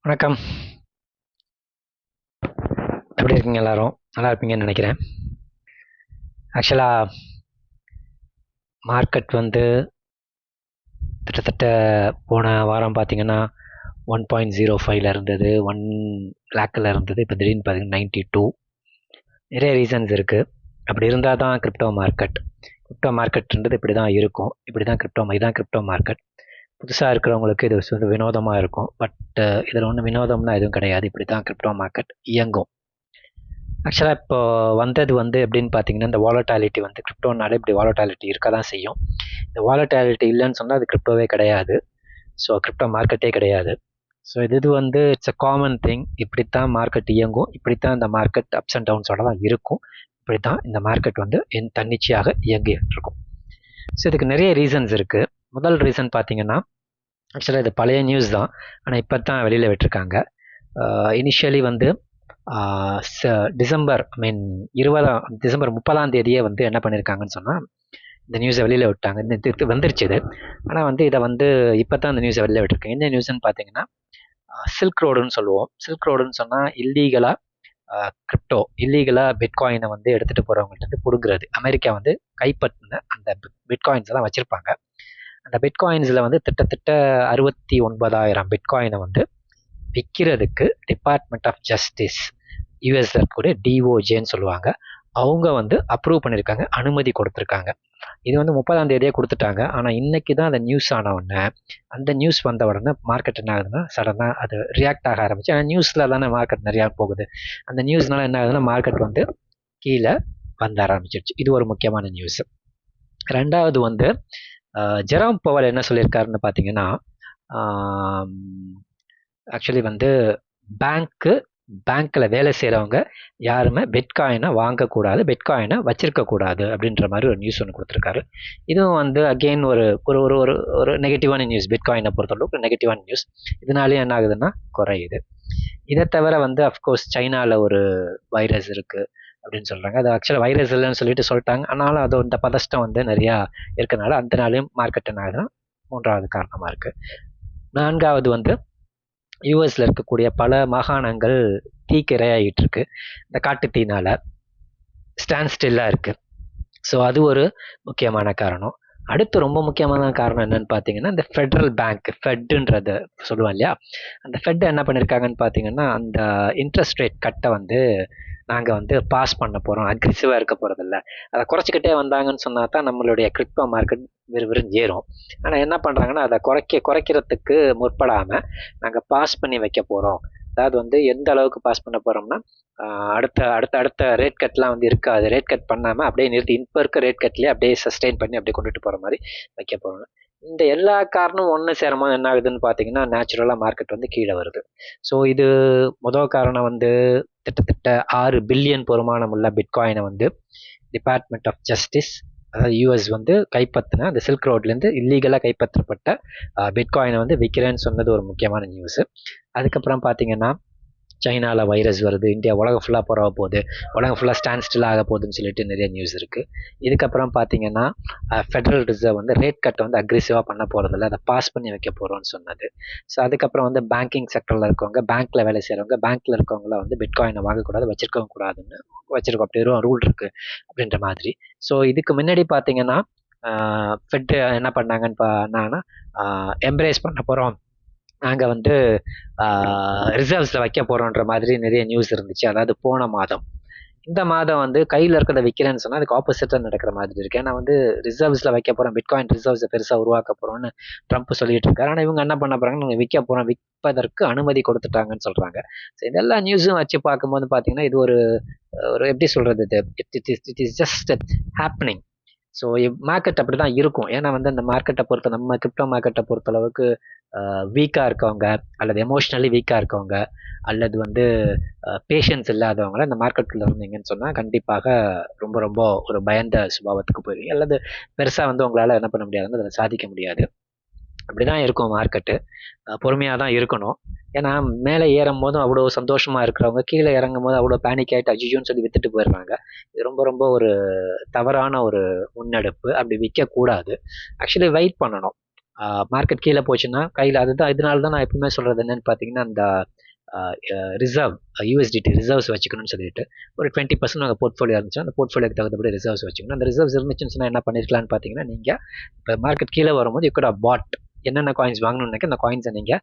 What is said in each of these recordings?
வணக்கம். எப்படி இருக்கீங்க எல்லாரும்? நல்லா இருப்பீங்கன்னு நினைக்கிறேன். ஆக்சுவலாக மார்க்கெட் வந்து கிட்டத்தட்ட போன வாரம் பார்த்தீங்கன்னா 1.05 இருந்தது, 1 லேக்கில் இருந்தது. இப்போ திடீர்னு பார்த்தீங்கன்னா 92. நிறைய ரீசன்ஸ் இருக்குது. அப்படி இருந்தால் தான் கிரிப்டோ மார்க்கெட்ன்றது இப்படி தான் இருக்கும். இப்படி தான் இதுதான் கிரிப்டோ மார்க்கெட். புதுசாக இருக்கிறவங்களுக்கு இது வந்து வினோதமாக இருக்கும். பட் இதில் ஒன்றும் வினோதம்னா எதுவும் கிடையாது. இப்படி தான் கிரிப்டோ மார்க்கெட் இயங்கும். ஆக்சுவலாக இப்போ வந்தது வந்து எப்படின்னு பார்த்தீங்கன்னா, இந்த வாலட்டாலிட்டி வந்து கிரிப்டோனாலே இப்படி வாலட்டாலிட்டி இருக்க தான் செய்யும். இந்த வாலட்டாலிட்டி இல்லைன்னு சொன்னால் அது கிரிப்டோவே கிடையாது. ஸோ கிரிப்டோ மார்க்கெட்டே கிடையாது. ஸோ இது வந்து இட்ஸ் அ காமன் திங். இப்படித்தான் மார்க்கெட் இயங்கும். இப்படித்தான் இந்த மார்க்கெட் அப்ஸ் அண்ட் டவுன்ஸோட தான் இருக்கும். இப்படித்தான் இந்த மார்க்கெட் வந்து தன்னிச்சையாக இயங்கிட்டு இருக்கும். ஸோ இதுக்கு நிறைய ரீசன்ஸ் இருக்குது. முதல் ரீசன் பார்த்தீங்கன்னா, ஆக்சுவலாக இது பழைய நியூஸ் தான். ஆனால் இப்போ தான் வெளியில் விட்டுருக்காங்க. இனிஷியலி வந்து டிசம்பர் 30ஆம் தேதியே வந்து என்ன பண்ணியிருக்காங்கன்னு சொன்னால், இந்த நியூஸை வெளியில் விட்டாங்க. இந்த வந்துருச்சு இது. ஆனால் வந்து இதை வந்து இப்போ தான் இந்த நியூஸை வெளியில் விட்டுருக்காங்க. என்ன நியூஸ்ன்னு பார்த்தீங்கன்னா, சில்க் ரோடுன்னு சொல்லுவோம். சில்க் ரோடுன்னு சொன்னால் இல்லீகலாக பிட்காயினை வந்து எடுத்துகிட்டு போகிறவங்கள்ட்ட வந்து பிடுங்குறது. அமெரிக்கா வந்து கைப்பற்றின அந்த பிட்காயின்ஸ் எல்லாம் வச்சுருப்பாங்க. அந்த பிட்காயின்ஸில் வந்து கிட்டத்தட்ட 69,000 பிட்காயினை வந்து விற்கிறதுக்கு டிபார்ட்மெண்ட் ஆஃப் ஜஸ்டிஸ், யூஎஸ்ல இருக்கக்கூடிய டிஓஜேன்னு சொல்லுவாங்க, அவங்க வந்து அப்ரூவ் பண்ணியிருக்காங்க, அனுமதி கொடுத்துருக்காங்க. இது வந்து 30ஆம் தேதியே கொடுத்துட்டாங்க. ஆனால் இன்னைக்கு தான் அந்த நியூஸ் ஆன உடனே, அந்த நியூஸ் வந்த உடனே மார்க்கெட் என்ன ஆகுதுன்னா சடனாக அது ரியாக்ட் ஆக ஆரம்பிச்சு. ஆனால் நியூஸில் தானே மார்க்கெட் நிறையா போகுது. அந்த நியூஸ்னால என்ன ஆகுதுன்னா மார்க்கெட் வந்து கீழே வந்த ஆரம்பிச்சிருச்சு. இது ஒரு முக்கியமான நியூஸ். ரெண்டாவது வந்து ஜெராம் பவல் என்ன சொல்லியிருக்காருன்னு பார்த்தீங்கன்னா, ஆக்சுவலி வந்து பேங்க்கில் வேலை செய்கிறவங்க யாருமே பிட்காயினை வாங்கக்கூடாது, பிட்காயினை வச்சிருக்கக்கூடாது அப்படின்ற மாதிரி ஒரு நியூஸ் ஒன்று கொடுத்துருக்காரு. இதுவும் வந்து அகெயின் ஒரு ஒரு ஒரு ஒரு நெகட்டிவான நியூஸ். பிட்காயினை பொறுத்தளவுக்கு நெகட்டிவான நியூஸ். இதனாலேயும் என்ன ஆகுதுன்னா குறையுது. இதை தவிர வந்து அஃப்கோர்ஸ் சைனாவில் ஒரு வைரஸ் இருக்குது அப்படின்னு சொல்கிறாங்க. அது ஆக்சுவலாக வைரஸ் இல்லைன்னு சொல்லிட்டாங்க. ஆனாலும் அது இந்த பதஷ்டம் வந்து நிறையா இருக்கனால அந்த நாளையும் மார்க்கெட் என்ன ஆகுதுன்னா மூன்றாவது காரணமாக இருக்குது. நான்காவது வந்து யூஎஸ்ல இருக்கக்கூடிய பல மாகாணங்கள் தீக்கிரையாகிட்டு இருக்கு. இந்த காட்டுத்தீனால ஸ்டாண்ட் ஸ்டில்லாக இருக்கு. ஸோ அது ஒரு முக்கியமான காரணம். அடுத்து ரொம்ப முக்கியமான காரணம் என்னன்னு பார்த்தீங்கன்னா, இந்த ஃபெட்ரல் பேங்க், ஃபெட்டுன்றத சொல்லுவோம் இல்லையா, அந்த ஃபெட் என்ன பண்ணியிருக்காங்கன்னு பார்த்தீங்கன்னா, அந்த இன்ட்ரெஸ்ட் ரேட் கட்டை வந்து நாங்கள் வந்து பாஸ் பண்ண போகிறோம், அக்ரெசிவாக இருக்க போகிறதில்ல, அதை குறைச்சிக்கிட்டே வந்தாங்கன்னு சொன்னா தான் நம்மளுடைய கிரிப்டோ மார்க்கெட் விறுவிறுன்னு ஏறும். ஆனால் என்ன பண்ணுறாங்கன்னா, அதை குறைக்கிறதுக்கு முற்படாமல் நாங்கள் பாஸ் பண்ணி வைக்க போகிறோம். அதாவது வந்து எந்த அளவுக்கு பாஸ் பண்ண போகிறோம்னா, அடுத்த அடுத்த அடுத்த ரேட் கட்லாம் வந்து இருக்காது. ரேட் கட் பண்ணாமல் அப்படியே நிறுத்தி இப்போ இருக்க ரேட் கட்லேயே அப்படியே சஸ்டெயின் பண்ணி அப்படியே கொண்டுட்டு போகிற மாதிரி வைக்க போகிறோம். இந்த எல்லா காரணமும் ஒன்று சேரும்போது என்ன ஆகுதுன்னு பார்த்தீங்கன்னா, நேச்சுரலாக மார்க்கெட் வந்து கீழே வருது. ஸோ இது முதல் காரணம் வந்து கிட்டத்தட்ட 6 பில்லியன் பெறுமானம் உள்ள பிட்காயினை வந்து டிபார்ட்மெண்ட் ஆஃப் ஜஸ்டிஸ், அதாவது யூஎஸ் வந்து கைப்பற்றின அந்த சில்க் ரோட்லேருந்து இல்லீகலாக கைப்பற்றப்பட்ட பிட்காயினை வந்து விற்கிறேன்னு சொன்னது ஒரு முக்கியமான நியூஸு. அதுக்கப்புறம் பார்த்தீங்கன்னா, சைனாவில் வைரஸ் வருது, இந்தியா உலகம் ஃபுல்லாக பரவ போகுது, உலகம் ஃபுல்லாக ஸ்டாண்ட் ஸ்டில் ஆக போகுதுன்னு சொல்லிட்டு நிறைய நியூஸ் இருக்குது. இதுக்கப்புறம் பார்த்தீங்கன்னா, ஃபெடரல் ரிசர்வ் வந்து ரேட் கட்டை வந்து அக்ரெசிவாக பண்ண போகிறதில்ல, அதை பாஸ் பண்ணி வைக்க போகிறோம்னு சொன்னது. ஸோ அதுக்கப்புறம் வந்து பேங்கிங் செக்டரில் இருக்கவங்க, பேங்க்கில் வேலை செய்கிறவங்க, பேங்க்கில் இருக்கவங்கள வந்து பிட்காயினை வாங்கக்கூடாது, வச்சிருக்கவும் கூடாதுன்னு வச்சிருக்கோம், அப்படி ஒரு ரூல் இருக்குது அப்படின்ற மாதிரி. ஸோ இதுக்கு முன்னாடி பார்த்தீங்கன்னா, ஃபெட் என்ன பண்ணாங்கன்னா எம்ப்ரேஸ் பண்ண போகிறோம், நாங்கள் வந்து ரிசர்வ்ஸில் வைக்க போகிறோன்ற மாதிரி நிறைய நியூஸ் இருந்துச்சு. அதாவது போன மாதம். இந்த மாதம் வந்து கையில் இருக்கிறத விற்கிறேன்னு சொன்னால் அதுக்கு ஆப்போசிட்டாக நடக்கிற மாதிரி இருக்கு. ஏன்னா வந்து ரிசர்வ்ஸில் வைக்க போகிறோம், பிட்காயின் ரிசர்வ்ஸை பெருசாக உருவாக்க போகிறோம்னு ட்ரம்ப் சொல்லிட்டு இருக்காரு. ஆனால் இவங்க என்ன பண்ண போகிறாங்க, நாங்கள் விற்க போகிறோம், விற்பதற்கு அனுமதி கொடுத்துட்டாங்கன்னு சொல்கிறாங்க. ஸோ இதெல்லாம் நியூஸும் வச்சு பார்க்கும்போது பார்த்தீங்கன்னா, இது ஒரு ஒரு எப்படி சொல்கிறது, it is just happening. So market அப்படி தான் இருக்கும். ஏன்னா வந்து அந்த மார்க்கெட்டை நம்ம கிரிப்டோ மார்க்கெட்டை பொறுத்தளவுக்கு வீக்காக இருக்கவங்க, அல்லது எமோஷ்னலி வீக்காக இருக்கவங்க, அல்லது வந்து பேஷன்ஸ் இல்லாதவங்கள இந்த மார்க்கெட்டில் இருந்தீங்கன்னு சொன்னால் கண்டிப்பாக ரொம்ப ரொம்ப ஒரு பயந்த சுபாவத்துக்கு போயிருவீங்க. அல்லது பெருசாக வந்து உங்களால் என்ன பண்ண முடியாதுன்னு அதில் சாதிக்க முடியாது. அப்படி தான் இருக்கும் மார்க்கெட்டு. பொறுமையாக தான் இருக்கணும். ஏன்னா மேலே ஏறும் போதும் அவ்வளோ சந்தோஷமாக இருக்கிறவங்க கீழே இறங்கும் போது அவ்வளோ பேனிக் ஆகிட்டு அஜிஜோன்னு சொல்லி வித்துட்டு போயிடுறாங்க. இது ரொம்ப ரொம்ப ஒரு தவறான ஒரு முன்னெடுப்பு. அப்படி விற்கக்கூடாது. ஆக்சுவலி வெயிட் பண்ணணும். மார்க்கெட் கீழே போச்சுன்னா கையில் அதுதான். இதனால தான் நான் எப்பவுமே சொல்கிறது என்னன்னு பார்த்தீங்கன்னா, அந்த ரிசர்வ் யூஎஸ்டிடி ரிசர்வ்ஸ் வச்சுக்கணும்னு சொல்லிட்டு ஒரு 20% உங்கள் போர்ட்ஃபோலியோ இருந்துச்சுன்னா அந்த போர்ட்ஃபோலியோக்கு தகுந்தபடி ரிசர்வ்ஸ் வச்சுக்கணும். அந்த ரிசர்வ்ஸ் இருந்துச்சுன்னு சொன்னால் என்ன பண்ணிருக்கலாம்னு பார்த்தீங்கன்னா, நீங்கள் இப்போ மார்க்கெட் கீழே வரும்போது யூ குட் ஹவ் பாட் என்னென்ன காயின்ஸ் வாங்கணும்னு நினைக்க அந்த காயின்ஸை நீங்கள்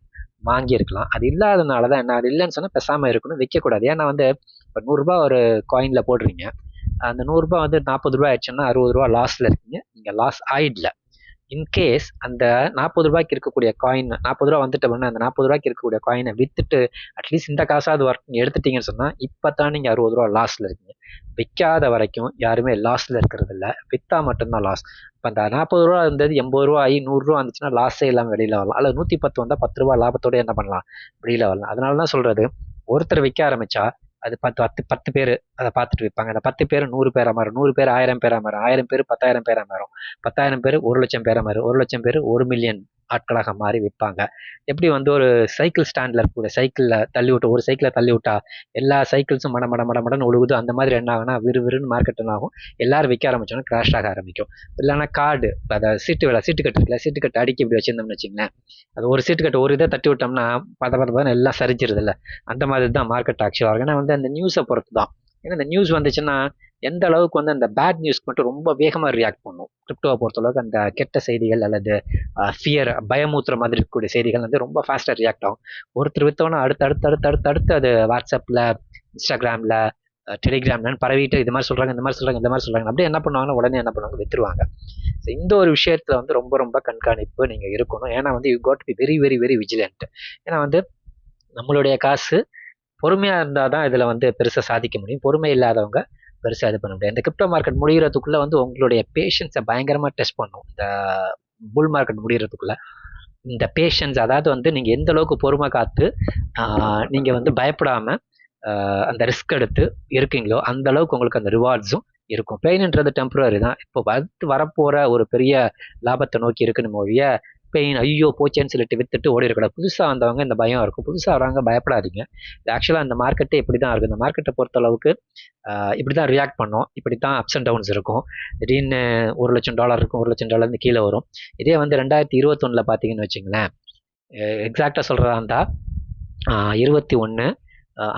வாங்கியிருக்கலாம். அது இல்லாதனால தான் என்ன, அது இல்லைன்னு சொன்னால் பேசாமல் இருக்கணும், விற்கக்கூடாது. ஏன்னா வந்து இப்போ 100 ரூபா ஒரு காயினில் போடுறீங்க, அந்த 100 ரூபா வந்து 40 ரூபா ஆயிடுச்சுன்னா 60 ரூபா லாஸில் இருக்கீங்க. நீங்கள் லாஸ் ஆயிடல. இன்கேஸ் அந்த 40 ரூபாய்க்கு இருக்கக்கூடிய காயின் 40 ரூபா வந்துட்டு அப்படின்னா அந்த 40 ரூபாய்க்கு இருக்கக்கூடிய காயினை வித்துட்டு அட்லீஸ்ட் இந்த காசாவது ஒர்க் எடுத்துட்டீங்கன்னு சொன்னா இப்பதான் நீங்க 60 ரூபா லாஸ்ல இருக்கீங்க. விற்காத வரைக்கும் யாருமே லாஸ்ல இருக்கிறது இல்ல, வித்தா மட்டும்தான் லாஸ். இப்போ அந்த 40 ரூபா இருந்தது 80 ரூபா ஆகி 100 ரூபா வந்துச்சுன்னா லாஸே இல்லாமல் வெளியில வரலாம். அல்லது 110 வந்தா 10 ரூபா லாபத்தோட என்ன பண்ணலாம், வெளியில வரலாம். அதனாலதான் சொல்றது, ஒருத்தர் விற்க ஆரம்பிச்சா அது 10 பேர் அதை பார்த்துட்டு விற்பாங்க. அந்த 10 பேர் 100 பேரா மாறும், 100 பேர் 1000 பேரா மாறும், 1000 பேர் 10,000 பேரா மாறும், 10,000 பேர் 1,00,000 பேரா மாறும், 1,00,000 பேர் 1,000,000 ஆட்களாக மாறி விற்பாங்க. எப்படி வந்து ஒரு சைக்கிள் ஸ்டாண்ட்ல இருக்கக்கூடிய சைக்கிள்ல தள்ளி விட்டு ஒரு சைக்கிளை தள்ளி விட்டா எல்லா சைக்கிள்ஸும் மட மட மட மடன்னு ஒழுகுது, அந்த மாதிரி என்ன ஆகுனா விறுவிறுன்னு மார்க்கெட் என்ன ஆகும், எல்லாரும் விற்க ஆரம்பிச்சோன்னா கிராஷ் ஆக ஆரம்பிக்கும். இல்லைன்னா கார்டு அதை சீட்டு கட்டு இருக்குல்ல, சீட்டு கட்டு அடிக்கி இப்படி வச்சிருந்தோம்னு வச்சுங்களேன், அது ஒரு சீட்டு கட்டு ஒரு இதை தட்டி விட்டோம்னா பத எல்லாம் சரிஞ்சிருது இல்லை. அந்த மாதிரி தான் மார்க்கெட் ஆக்சுவலாக இருக்கும். ஏன்னா வந்து அந்த நியூஸை பொறுத்து தான். ஏன்னா இந்த நியூஸ் வந்துச்சுன்னா எந்த அளவுக்கு வந்து அந்த பேட் நியூஸ்க்கு மட்டும் ரொம்ப வேகமாக ரியாக்ட் பண்ணும். கிரிப்டோவை பொறுத்தளவுக்கு அந்த கெட்ட செய்திகள் அல்லது ஃபியர் பயமூத்துற மாதிரி இருக்கக்கூடிய செய்திகள் வந்து ரொம்ப ஃபாஸ்ட்டாக ரியாக்ட் ஆகும். ஒருத்தர் வித்தோன்னா அடுத்து அது வாட்ஸ்அப்பில், இன்ஸ்டாகிராமில், டெலிகிராம்லன்னு பரவிட்டு இது மாதிரி சொல்கிறாங்க, இந்த மாதிரி சொல்கிறாங்க, இந்த மாதிரி சொல்கிறாங்க, அப்படியே என்ன பண்ணுவாங்கன்னா உடனே என்ன பண்ணுவாங்க, வித்துருவாங்க. ஸோ இந்த ஒரு விஷயத்தில் வந்து ரொம்ப ரொம்ப கண்காணிப்பு நீங்கள் இருக்கணும். ஏன்னா வந்து you got to be very very very vigilant. ஏன்னா வந்து நம்மளுடைய காசு பொறுமையாக இருந்தால் தான் இதில் வந்து பெருசாக சாதிக்க முடியும். பொறுமை இல்லாதவங்க பெருசாக இது பண்ண முடியாது. இந்த கிரிப்டோ மார்க்கெட் முடிகிறதுக்குள்ளே வந்து உங்களுடைய பேஷன்ஸை பயங்கரமாக டெஸ்ட் பண்ணும். இந்த புல் மார்க்கெட் முடிகிறதுக்குள்ள இந்த பேஷன்ஸ், அதாவது வந்து நீங்கள் எந்த அளவுக்கு பொறுமை காத்து நீங்கள் வந்து பயப்படாமல் அந்த ரிஸ்க் எடுத்து இருக்கீங்களோ அந்த அளவுக்கு உங்களுக்கு அந்த ரிவார்ட்ஸும் இருக்கும். பெயின்ன்றது டெம்பரரி தான். இப்போ வரப்போகிற ஒரு பெரிய லாபத்தை நோக்கி இருக்குன்னு ஒழிய பெயின் ஐயோ போச்சேன்னு சொல்லிட்டு வித்துட்டு ஓடி இருக்கக்கூடாது. புதுசாக வந்தவங்க இந்த பயம் இருக்கும், புதுசாக வரவங்க பயப்படாதீங்க. இது ஆக்சுவலாக அந்த மார்க்கெட்டே இப்படி தான் இருக்குது. இந்த மார்க்கெட்டை பொறுத்த அளவுக்கு இப்படி தான் ரியாக்ட் பண்ணோம், இப்படி தான் அப்ஸ் அண்ட் டவுன்ஸ் இருக்கும். திடீர்னு $1,00,000 இருக்கும், $1,00,000 கீழே வரும். இதே வந்து 2021 பார்த்தீங்கன்னு வச்சுங்களேன், எக்ஸாக்டாக சொல்கிறதா இருந்தால் 21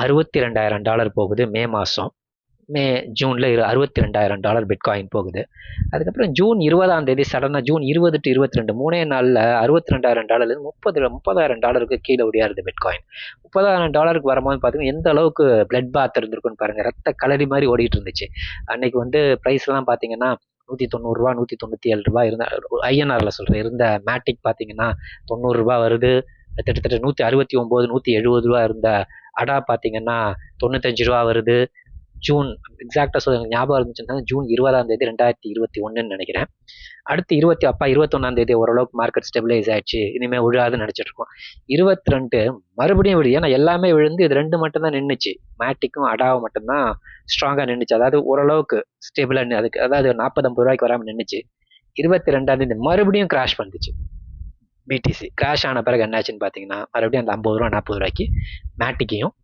$62,000 போகுது மே மாதம். ஜூனில் $62,000 பிட்காயின் போகுது. அதுக்கப்புறம் ஜூன் 20 சடனாக ஜூன் 20 to 22 3 நாளில் $62,000 $30,000 கீழே ஒடியாருது பிட்காயின். $30,000 வரும்போது பார்த்தீங்கன்னா எந்த அளவுக்கு பிளட் பாத் இருந்திருக்குன்னு பாருங்கள். ரத்த களரி மாதிரி ஓடிட்டு இருந்துச்சு. அன்னைக்கு வந்து ப்ரைஸ்லாம் பார்த்தீங்கன்னா $190 $197 இருந்த ஐஎன்ஆரில் சொல்கிறேன் இருந்த மேட்டிக் பார்த்தீங்கன்னா $90 வருது. கிட்டத்தட்ட $169 $170 இருந்த அடா பார்த்தீங்கன்னா $95 வருது. ஜூன் எக்ஸாக்டாக சொல்ல ஞாபகம் இருந்துச்சுன்னா ஜூன் 20 2021 நினைக்கிறேன். அடுத்து 21 ஓரளவுக்கு மார்க்கெட் ஸ்டெபிலைஸ் ஆயிடுச்சு, இனிமேல் விழாதுன்னு நினச்சிட்டு இருக்கோம். 22 மறுபடியும் விழுது. ஏன்னா எல்லாமே விழுந்து இது 2 மட்டும்தான் நின்றுச்சு, மேட்டிக்கும் அடாவும் மட்டும்தான் ஸ்ட்ராங்காக நின்றுச்சு. அதாவது ஓரளவுக்கு ஸ்டேபிளாக அதுக்கு அதாவது 40-50 ரூபாய்க்கு வராமல் நின்றுச்சு. 22 மறுபடியும் கிராஷ் வந்துச்சு. பிடிசி கிராஷ் ஆன பிறகு என்னாச்சுன்னு பார்த்தீங்கன்னா மறுபடியும் அந்த 50 ரூபா 40 ரூபாய்க்கு மேட்டிக்கையும்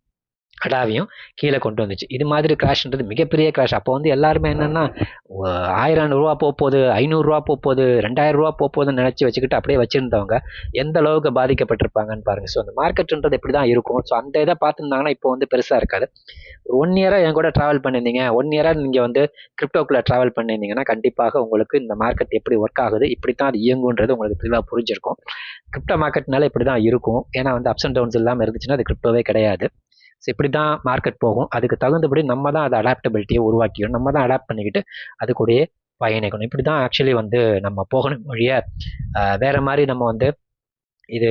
அடாவையும் கீழே கொண்டு வந்துச்சு. இது மாதிரி கிராஷ்ன்றது மிகப்பெரிய கிராஷ். அப்போ வந்து எல்லாருமே என்னன்னா 1000 ரூபா போகுது, 500 ரூபா போகுது, 2000 ரூபா போகுதுன்னு நினச்சி வச்சுக்கிட்டு அப்படியே வச்சிருந்தவங்க எந்த அளவுக்கு பாதிக்கப்பட்டிருப்பாங்கன்னு பாருங்க. ஸோ அந்த மார்க்கெட்ன்றது இப்படி தான் இருக்கும். ஸோ அந்த இதை பார்த்துருந்தாங்கன்னா இப்போ வந்து பெருசாக இருக்காது. 1 இயராக என் கூட ட்ராவல் பண்ணியிருந்தீங்க, 1 இயராக நீங்கள் வந்து கிரிப்டோக்குள்ளே ட்ராவல் பண்ணியிருந்தீங்கன்னா கண்டிப்பாக உங்களுக்கு இந்த மார்க்கெட் எப்படி ஒர்க் ஆகுது, இப்படி தான் அது இயங்குன்றது உங்களுக்கு தெளிவாக புரிஞ்சிருக்கும். கிரிப்டோ மார்க்கெட்னால இப்படி தான் இருக்கும். ஏன்னா வந்து அப்ஸ் அண்ட் டவுன்ஸ் இல்லாமல் இருந்துச்சுன்னா அது கிரிப்டோவே கிடையாது. ஸோ இப்படி தான் மார்க்கெட் போகும். அதுக்கு தகுந்தபடி நம்ம தான் அதை அடாப்டபிலிட்டியை உருவாக்கிக்கணும், நம்ம தான் அடாப்ட் பண்ணிக்கிட்டு அது கூடயே பயணிக்கணும். இப்படி தான் ஆக்சுவலி வந்து நம்ம போகணும் வழிய வேறு மாதிரி நம்ம வந்து இது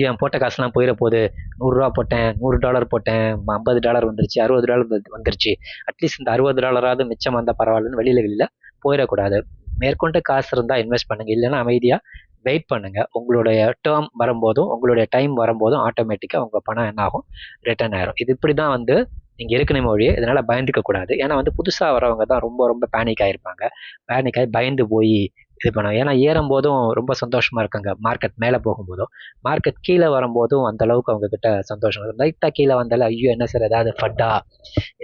என் போட்ட காசுலாம் போயிட போகுது, $100 போட்டேன், $100 போட்டேன், $50 வந்துருச்சு, $60 வந்துருச்சு, அட்லீஸ்ட் இந்த $60 மிச்சம் வந்தால் பரவாயில்லன்னு வெளியில் போயிடக்கூடாது. மேற்கொண்டு காசு இருந்தால் இன்வெஸ்ட் பண்ணுங்கள், இல்லைன்னா அமைதியாக வெயிட் பண்ணுங்கள். உங்களுடைய டேர்ம் வரும்போதும் உங்களுடைய டைம் வரும்போதும் ஆட்டோமேட்டிக்காக உங்கள் பணம் என்ன ஆகும், ரிட்டர்ன் ஆயிரும். இது இப்படி தான் வந்து நீங்கள் இருக்கணும் மொழியே. இதனால் பயந்துக்க கூடாது. ஏன்னா வந்து புதுசாக வரவங்க தான் ரொம்ப ரொம்ப பேனிக் ஆகிருப்பாங்க. பேனிக் ஆகி பயந்து போய் இது பண்ணும். ஏன்னா ஏறும் போதும் ரொம்ப சந்தோஷமா இருக்காங்க, மார்க்கெட் மேலே போகும்போதும். மார்க்கெட் கீழே வரும்போதும் அந்த அளவுக்கு அவங்க கிட்ட சந்தோஷம். லைட்டாக கீழே வந்தாலும் ஐயோ என்ன சார் ஏதாவது ஃபட்டா,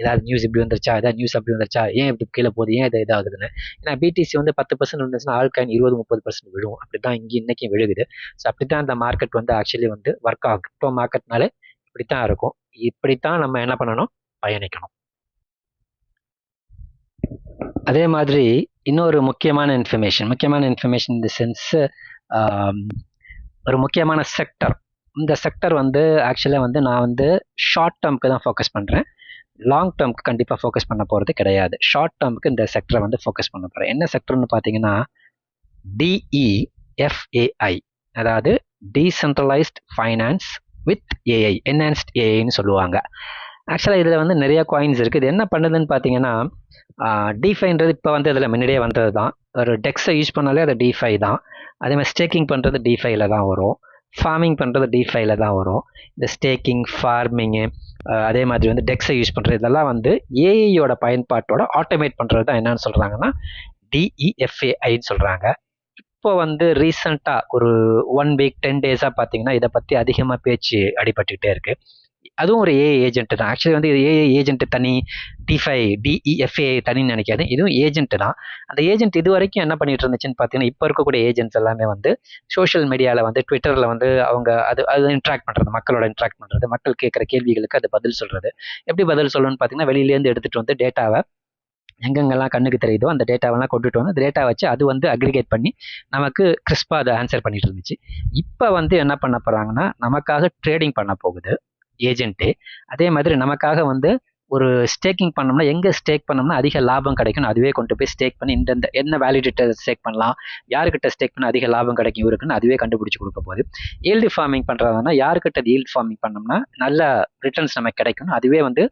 ஏதாவது நியூஸ் இப்படி வந்துருச்சா, ஏதாவது நியூஸ் அப்படி வந்துருச்சா, ஏன் இப்படி கீழே போகுது, ஏன் இது இதாகுதுன்னு. ஏன்னா பிடிசி வந்து 10% இருந்துச்சுன்னா ஆல்காயின் 20-30% விழும். அப்படிதான் இங்கே இன்னைக்கு விழுகுது. ஸோ அப்படித்தான் அந்த மார்க்கெட் வந்து ஆக்சுவலி வந்து ஒர்க் ஆகும். இப்போ மார்க்கெட்னாலே இப்படித்தான் இருக்கும். இப்படித்தான் நம்ம என்ன பண்ணணும், பயணிக்கணும். அதே மாதிரி இன்னொரு முக்கியமான இன்ஃபர்மேஷன் இந்த சென்ஸ், ஒரு முக்கியமான செக்டர். இந்த செக்டர் வந்து ஆக்சுவலாக வந்து நான் வந்து ஷார்ட் டேர்முக்கு தான் ஃபோக்கஸ் பண்ணுறேன். லாங் டேர்முக்கு கண்டிப்பாக ஃபோக்கஸ் பண்ண போகிறது கிடையாது. ஷார்ட் டேர்முக்கு இந்த செக்டரை வந்து ஃபோக்கஸ் பண்ண போகிறேன். என்ன செக்டர்னு பார்த்தீங்கன்னா DEFAI, அதாவது decentralised finance with AI, enhanced ஏஐன்னு சொல்லுவாங்க. ஆக்சுவலாக இதில் வந்து நிறைய காயின்ஸ் இருக்குது. இது என்ன பண்ணுதுன்னு பார்த்தீங்கன்னா, டிஃபைன்றது இப்போ வந்து இதில் முன்னாடியே வந்தது தான். ஒரு டெக்ஸை யூஸ் பண்ணாலே அது டிஃபை தான். அதே மாதிரி ஸ்டேக்கிங் பண்ணுறது டிஃபைல தான் வரும், ஃபார்மிங் பண்ணுறது டிஃபைல தான் வரும். இந்த ஸ்டேக்கிங், ஃபார்மிங்கு, அதே மாதிரி வந்து டெக்ஸை யூஸ் பண்ணுறது, இதெல்லாம் வந்து ஏஐயோட பயன்பாட்டோட ஆட்டோமேட் பண்ணுறது தான் என்னன்னு சொல்கிறாங்கன்னா DEFAIன்னு சொல்கிறாங்க. இப்போ வந்து ரீசண்டாக ஒரு 1 வீக் 10 டேஸாக பார்த்தீங்கன்னா இதை பற்றி அதிகமாக பேச்சு அடிபட்டுக்கிட்டே இருக்கு. அதுவும் ஒரு ஏஐ ஏஜென்ட் தான். ஆக்சுவலி வந்து இது ஏஐ ஏஜென்ட் தனி, DEFAI தனின்னு நினைக்காது, இதுவும் ஏஜென்ட் தான். அந்த ஏஜென்ட் இது வரைக்கும் என்ன பண்ணிட்டு இருந்துச்சுன்னு பார்த்தீங்கன்னா, இப்போ இருக்கக்கூடிய ஏஜென்ட்ஸ் எல்லாமே வந்து சோஷியல் மீடியாவில் வந்து ட்விட்டரில் வந்து அவங்க அது இன்ட்ராக்ட் பண்ணுறது, மக்களோட இன்ட்ராக்ட் பண்ணுறது, மக்கள் கேட்குற கேள்விகளுக்கு அது பதில் சொல்கிறது. எப்படி பதில் சொல்லணும்னு பார்த்தீங்கன்னா, வெளியிலேருந்து எடுத்துகிட்டு வந்து டேட்டாவை எங்கெங்கெல்லாம் கண்ணுக்கு தெரியுதோ அந்த டேட்டாவெல்லாம் கொண்டுட்டு வந்து அந்த டேட்டா வச்சு அது வந்து அக்ரிகேட் பண்ணி நமக்கு கிறிஸ்பாக அதை ஆன்சர் பண்ணிட்டு இருந்துச்சு. இப்போ வந்து என்ன பண்ண போகிறாங்கன்னா, நமக்காக ட்ரேடிங் பண்ண போகுது ஏஜென்ட்டு. அதே மாதிரி நமக்காக வந்து ஒரு ஸ்டேக்கிங் பண்ணோம்னா, எங்கே ஸ்டேக் பண்ணோம்னா அதிக லாபம் கிடைக்கும், அதுவே கொண்டு போய் ஸ்டேக் பண்ணி இந்த என்ன வேலிடேட்டர் ஸ்டேக் பண்ணலாம், யாருக்கிட்ட ஸ்டேக் பண்ண அதிக லாபம் கிடைக்கும் இவருக்குன்னு அதுவே கண்டுபிடிச்சி கொடுக்க போகுது. ஈல்டு ஃபார்மிங் பண்ணுறதுனா யாருக்கிட்ட ஈல்டு ஃபார்மிங் பண்ணோம்னா நல்ல ரிட்டர்ன்ஸ் நமக்கு கிடைக்கும், அதுவே வந்து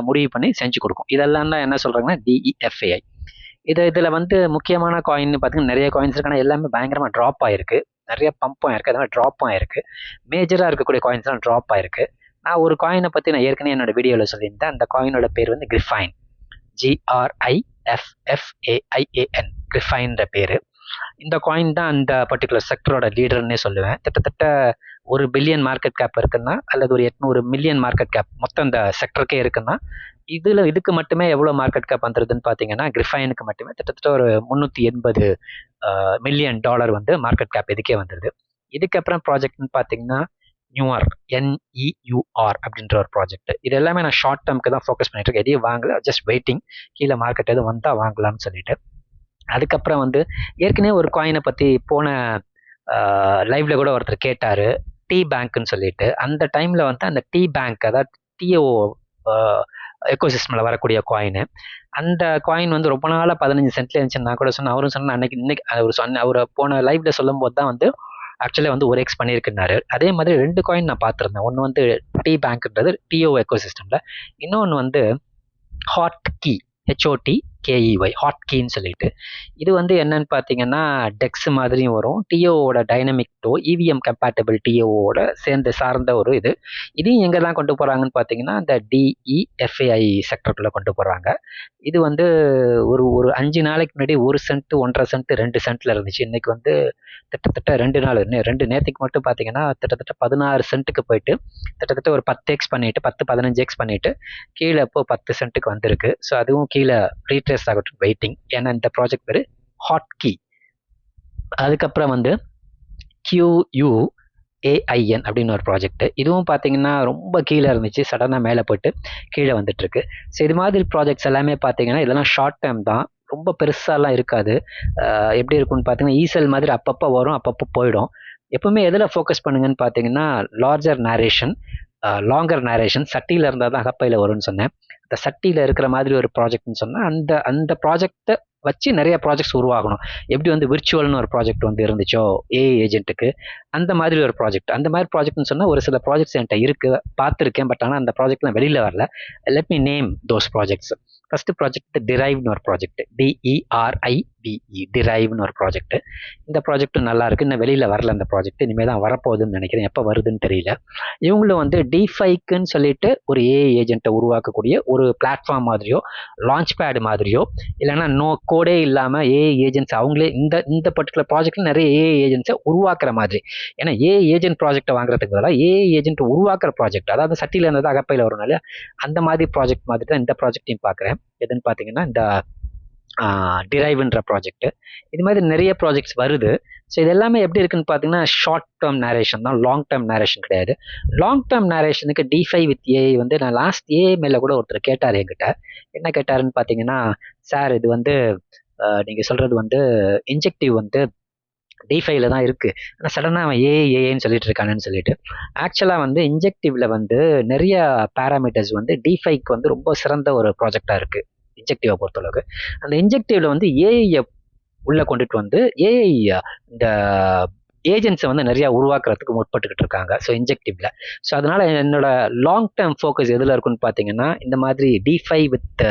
முடிவு பண்ணி செஞ்சு கொடுக்கும். இதெல்லாம் தான் என்ன சொல்கிறாங்கன்னா DEFAI. இதில் வந்து முக்கியமான காயின் பார்த்தீங்கன்னா நிறைய காயின்ஸ் இருக்கு, ஆனால் எல்லாமே பயங்கரமாக ட்ராப் ஆயிருக்கு. நிறைய பம்ப் ஆயிருக்கு, அதே மாதிரி ட்ராப் ஆயிருக்கு. மேஜராக இருக்கக்கூடிய காயின்ஸ்லாம் ட்ராப் ஆயிருக்கு. நான் ஒரு காயினை பற்றி நான் ஏற்கனவே என்னோட வீடியோவில் சொல்லியிருந்தேன். அந்த காயினோட பேர் வந்து கிரிஃபைன், GRIFFAIAN, கிரிஃபைன்ற பேர். இந்த காயின் தான் அந்த பர்டிகுலர் செக்டரோட லீடர்னே சொல்லுவேன். கிட்டத்தட்ட 1 பில்லியன் மார்க்கெட் கேப் இருக்குன்னா, அல்லது ஒரு 800 மில்லியன் மார்க்கெட் கேப் மொத்தம் இந்த செக்டருக்கே இருக்குன்னா, இதுக்கு மட்டுமே எவ்வளோ மார்க்கெட் கேப் வந்துருதுன்னு பார்த்தீங்கன்னா, கிரிஃபைனுக்கு மட்டுமே கிட்டத்தட்ட ஒரு $380 மில்லியன் வந்து மார்க்கெட் கேப் இதுக்கே வந்துடுது. இதுக்கப்புறம் ப்ராஜெக்ட்னு பார்த்தீங்கன்னா நியூஆர், NEUR அப்படின்ற ஒரு ப்ராஜெக்ட். இது எல்லாமே நான் ஷார்ட் டேர்முக்கு தான் ஃபோக்கஸ் பண்ணிட்டு இருக்கேன். எதையும் வாங்கல, ஜஸ்ட் வெயிட்டிங், கீழே மார்க்கெட் எதுவும் வந்தால் வாங்கலாம்னு சொல்லிட்டு. அதுக்கப்புறம் வந்து ஏற்கனவே ஒரு காயினை பற்றி போன லைவ்ல கூட ஒருத்தர் கேட்டார், டி பேங்க்னு சொல்லிட்டு. அந்த டைமில் வந்து அந்த டி பேங்க், அதாவது TO எக்கோசிஸ்டமில் வரக்கூடிய காயின், அந்த காயின் வந்து ரொம்ப நாளாக 15 சென்ட்ல இருந்துச்சு. நான் கூட சொன்னேன், அவரும் சொன்ன இன்னைக்கு அவர் போன லைவ்ல சொல்லும் போது தான் வந்து ஆக்சுவலாக வந்து 1x பண்ணியிருக்குனாரு. அதே மாதிரி 2 காயின் நான் பார்த்துருந்தேன். ஒன்று வந்து டி பேங்க்ன்றது TO எக்கோசிஸ்டமில், இன்னொன்று வந்து ஹாட் கீ, HOTKEY, ஹாட் கீன்னு சொல்லிட்டு. இது வந்து என்னன்னு பார்த்தீங்கன்னா டெக்ஸ் மாதிரியும் வரும், டிஓவோட டைனமிக் டோ, EVM கம்பேட்டபிள் டிஓவோட சார்ந்த ஒரு இது. இதையும் எங்கே தான் கொண்டு போகிறாங்கன்னு பார்த்தீங்கன்னா இந்த DEFAI செக்டருக்குள்ளே கொண்டு போகிறாங்க. இது வந்து ஒரு 5 நாளைக்கு முன்னாடி 1 சென்ட், 1.5 சென்ட், 2 சென்ட்ல இருந்துச்சு. இன்னைக்கு வந்து கிட்டத்தட்ட 2 நேற்றுக்கு மட்டும் பார்த்தீங்கன்னா கிட்டத்தட்ட 16 சென்ட்டுக்கு போயிட்டு கிட்டத்தட்ட ஒரு 10x பண்ணிட்டு 10-15x பண்ணிட்டு கீழே இப்போ 10 சென்ட்டுக்கு வந்திருக்கு. ஸோ அதுவும் கீழே ரீட்ரேஸ் ஆகட்டும், வெயிட்டிங். ஏன்னா இந்த ப்ராஜெக்ட் பேர் ஹாட் கீ. அதுக்கப்புறம் வந்து QUAIN அப்படின்னு ஒரு ப்ராஜெக்ட். இதுவும் பார்த்தீங்கன்னா ரொம்ப கீழே இருந்துச்சு, சடனாக மேலே போயிட்டு கீழே வந்துட்டு இருக்கு. ஸோ இது மாதிரி ப்ராஜெக்ட்ஸ் எல்லாமே பார்த்தீங்கன்னா இதெல்லாம் ஷார்ட் டேர்ம் தான், ரொம்ப பெருசாலாம் இருக்காது. எப்படி இருக்குன்னு பார்த்தீங்கன்னா ஈசல் மாதிரி அப்பப்போ வரும், அப்பப்போ போயிடும். எப்பவுமே எதில் ஃபோக்கஸ் பண்ணுங்கன்னு பார்த்தீங்கன்னா லார்ஜர் நேரேஷன், லாங்கர் நேரேஷன். சட்டியில் இருந்தால் தான் அகப்பையில் வரும்னு சொன்னேன். அந்த சட்டியில் இருக்கிற மாதிரி ஒரு ப்ராஜெக்ட்னு சொன்னால் அந்த ப்ராஜெக்டை வச்சு நிறைய ப்ராஜெக்ட்ஸ் உருவாகணும். எப்படி வந்து விர்ச்சுவல்னு ஒரு ப்ராஜெக்ட் வந்து இருந்துச்சோ ஏஐ ஏஜென்ட்டுக்கு, அந்த மாதிரி ஒரு ப்ராஜெக்ட். அந்த மாதிரி ப்ராஜெக்ட்னு சொன்னால் ஒரு சில ப்ராஜெக்ட்ஸ் என்கிட்ட இருக்குது, பார்த்துருக்கேன். பட் ஆனால் அந்த ப்ராஜெக்ட்லாம் வெளியில் வரல. Let me name those projects. First project டிரைவ்னு ஒரு ப்ராஜெக்ட், DERIVE, டிரைவ்னு ஒரு ப்ராஜெக்ட். இந்த ப்ராஜெக்ட் நல்லா இருக்கு. இன்னும் வெளியில் வரல அந்த ப்ராஜெக்ட். இனிமேல் தான் வரப்போகுதுன்னு நினைக்கிறேன். எப்போ வருதுன்னு தெரியல. இவங்களும் வந்து DeFiக்குன்னு சொல்லிட்டு ஒரு ஏஐ ஏஜென்ட்டை உருவாக்கக்கூடிய ஒரு பிளாட்ஃபார்ம் மாதிரியோ, லான்ச் பேட் மாதிரியோ, இல்லைன்னா நோ கோடே இல்லாமல் ஏஐ ஏஜென்ட்ஸ் அவங்களே இந்த இந்த பர்டிகுலர் ப்ராஜெக்ட்ல நிறைய ஏஐ ஏஜென்ட்ஸை உருவாக்குற மாதிரி. ஏன்னா ஏஐ ஏஜென்ட் ப்ராஜெக்ட்டை வாங்குறதுக்கு பதிலாக ஏஐ ஏஜென்ட் உருவாக்குற ப்ராஜெக்ட், அதாவது சட்டியில் இருந்தது அகப்பையில் வரும் இல்லையா, அந்த மாதிரி ப்ராஜெக்ட் மாதிரி தான் இந்த ப்ராஜெக்டையும் பார்க்குறேன். எதுன்னு பார்த்தீங்கன்னா இந்த டிரைவ்ன்ற ப்ராஜெக்ட். இது மாதிரி நிறைய ப்ராஜெக்ட்ஸ் வருது. ஸோ இது எல்லாமே எப்படி இருக்குன்னு பார்த்தீங்கன்னா ஷார்ட் டேர்ம் நேரேஷன் தான், லாங் டேர்ம் நேரேஷன் கிடையாது. லாங் டேர்ம் நேரேஷனுக்கு DeFi வித் ஏஐ வந்து நான் லாஸ்ட் ஏஐ மேல கூட ஒருத்தர் கேட்டார் என்கிட்ட. என்ன கேட்டாருன்னு பார்த்தீங்கன்னா, சார் இது வந்து நீங்கள் சொல்கிறது வந்து இன்ஜெக்டிவ் வந்து DeFiல தான் இருக்கு, ஆனால் சடனாக அவன் ஏஐன்னு சொல்லிட்டு இருக்கானேன்னு சொல்லிட்டு. ஆக்சுவலாக வந்து இன்ஜெக்டிவ்ல வந்து நிறைய பேராமீட்டர்ஸ் வந்து DeFiக்கு வந்து ரொம்ப சிறந்த ஒரு ப்ராஜெக்டாக இருக்கு இன்ஜெக்டிவை பொறுத்தளவுக்கு. அந்த இன்ஜெக்டிவ்ல வந்து ஏஐ உள்ள கொண்டுட்டு வந்து ஏஐ இந்த ஏஜென்ட்ஸை வந்து நிறைய உருவாக்குறதுக்கு முற்பட்டுக்கிட்டு இருக்காங்க. ஸோ இன்ஜெக்டிவ்ல. ஸோ அதனால என்னோட லாங் டேர்ம் ஃபோக்கஸ் எதில் இருக்குன்னு பார்த்தீங்கன்னா, இந்த மாதிரி DeFi வித்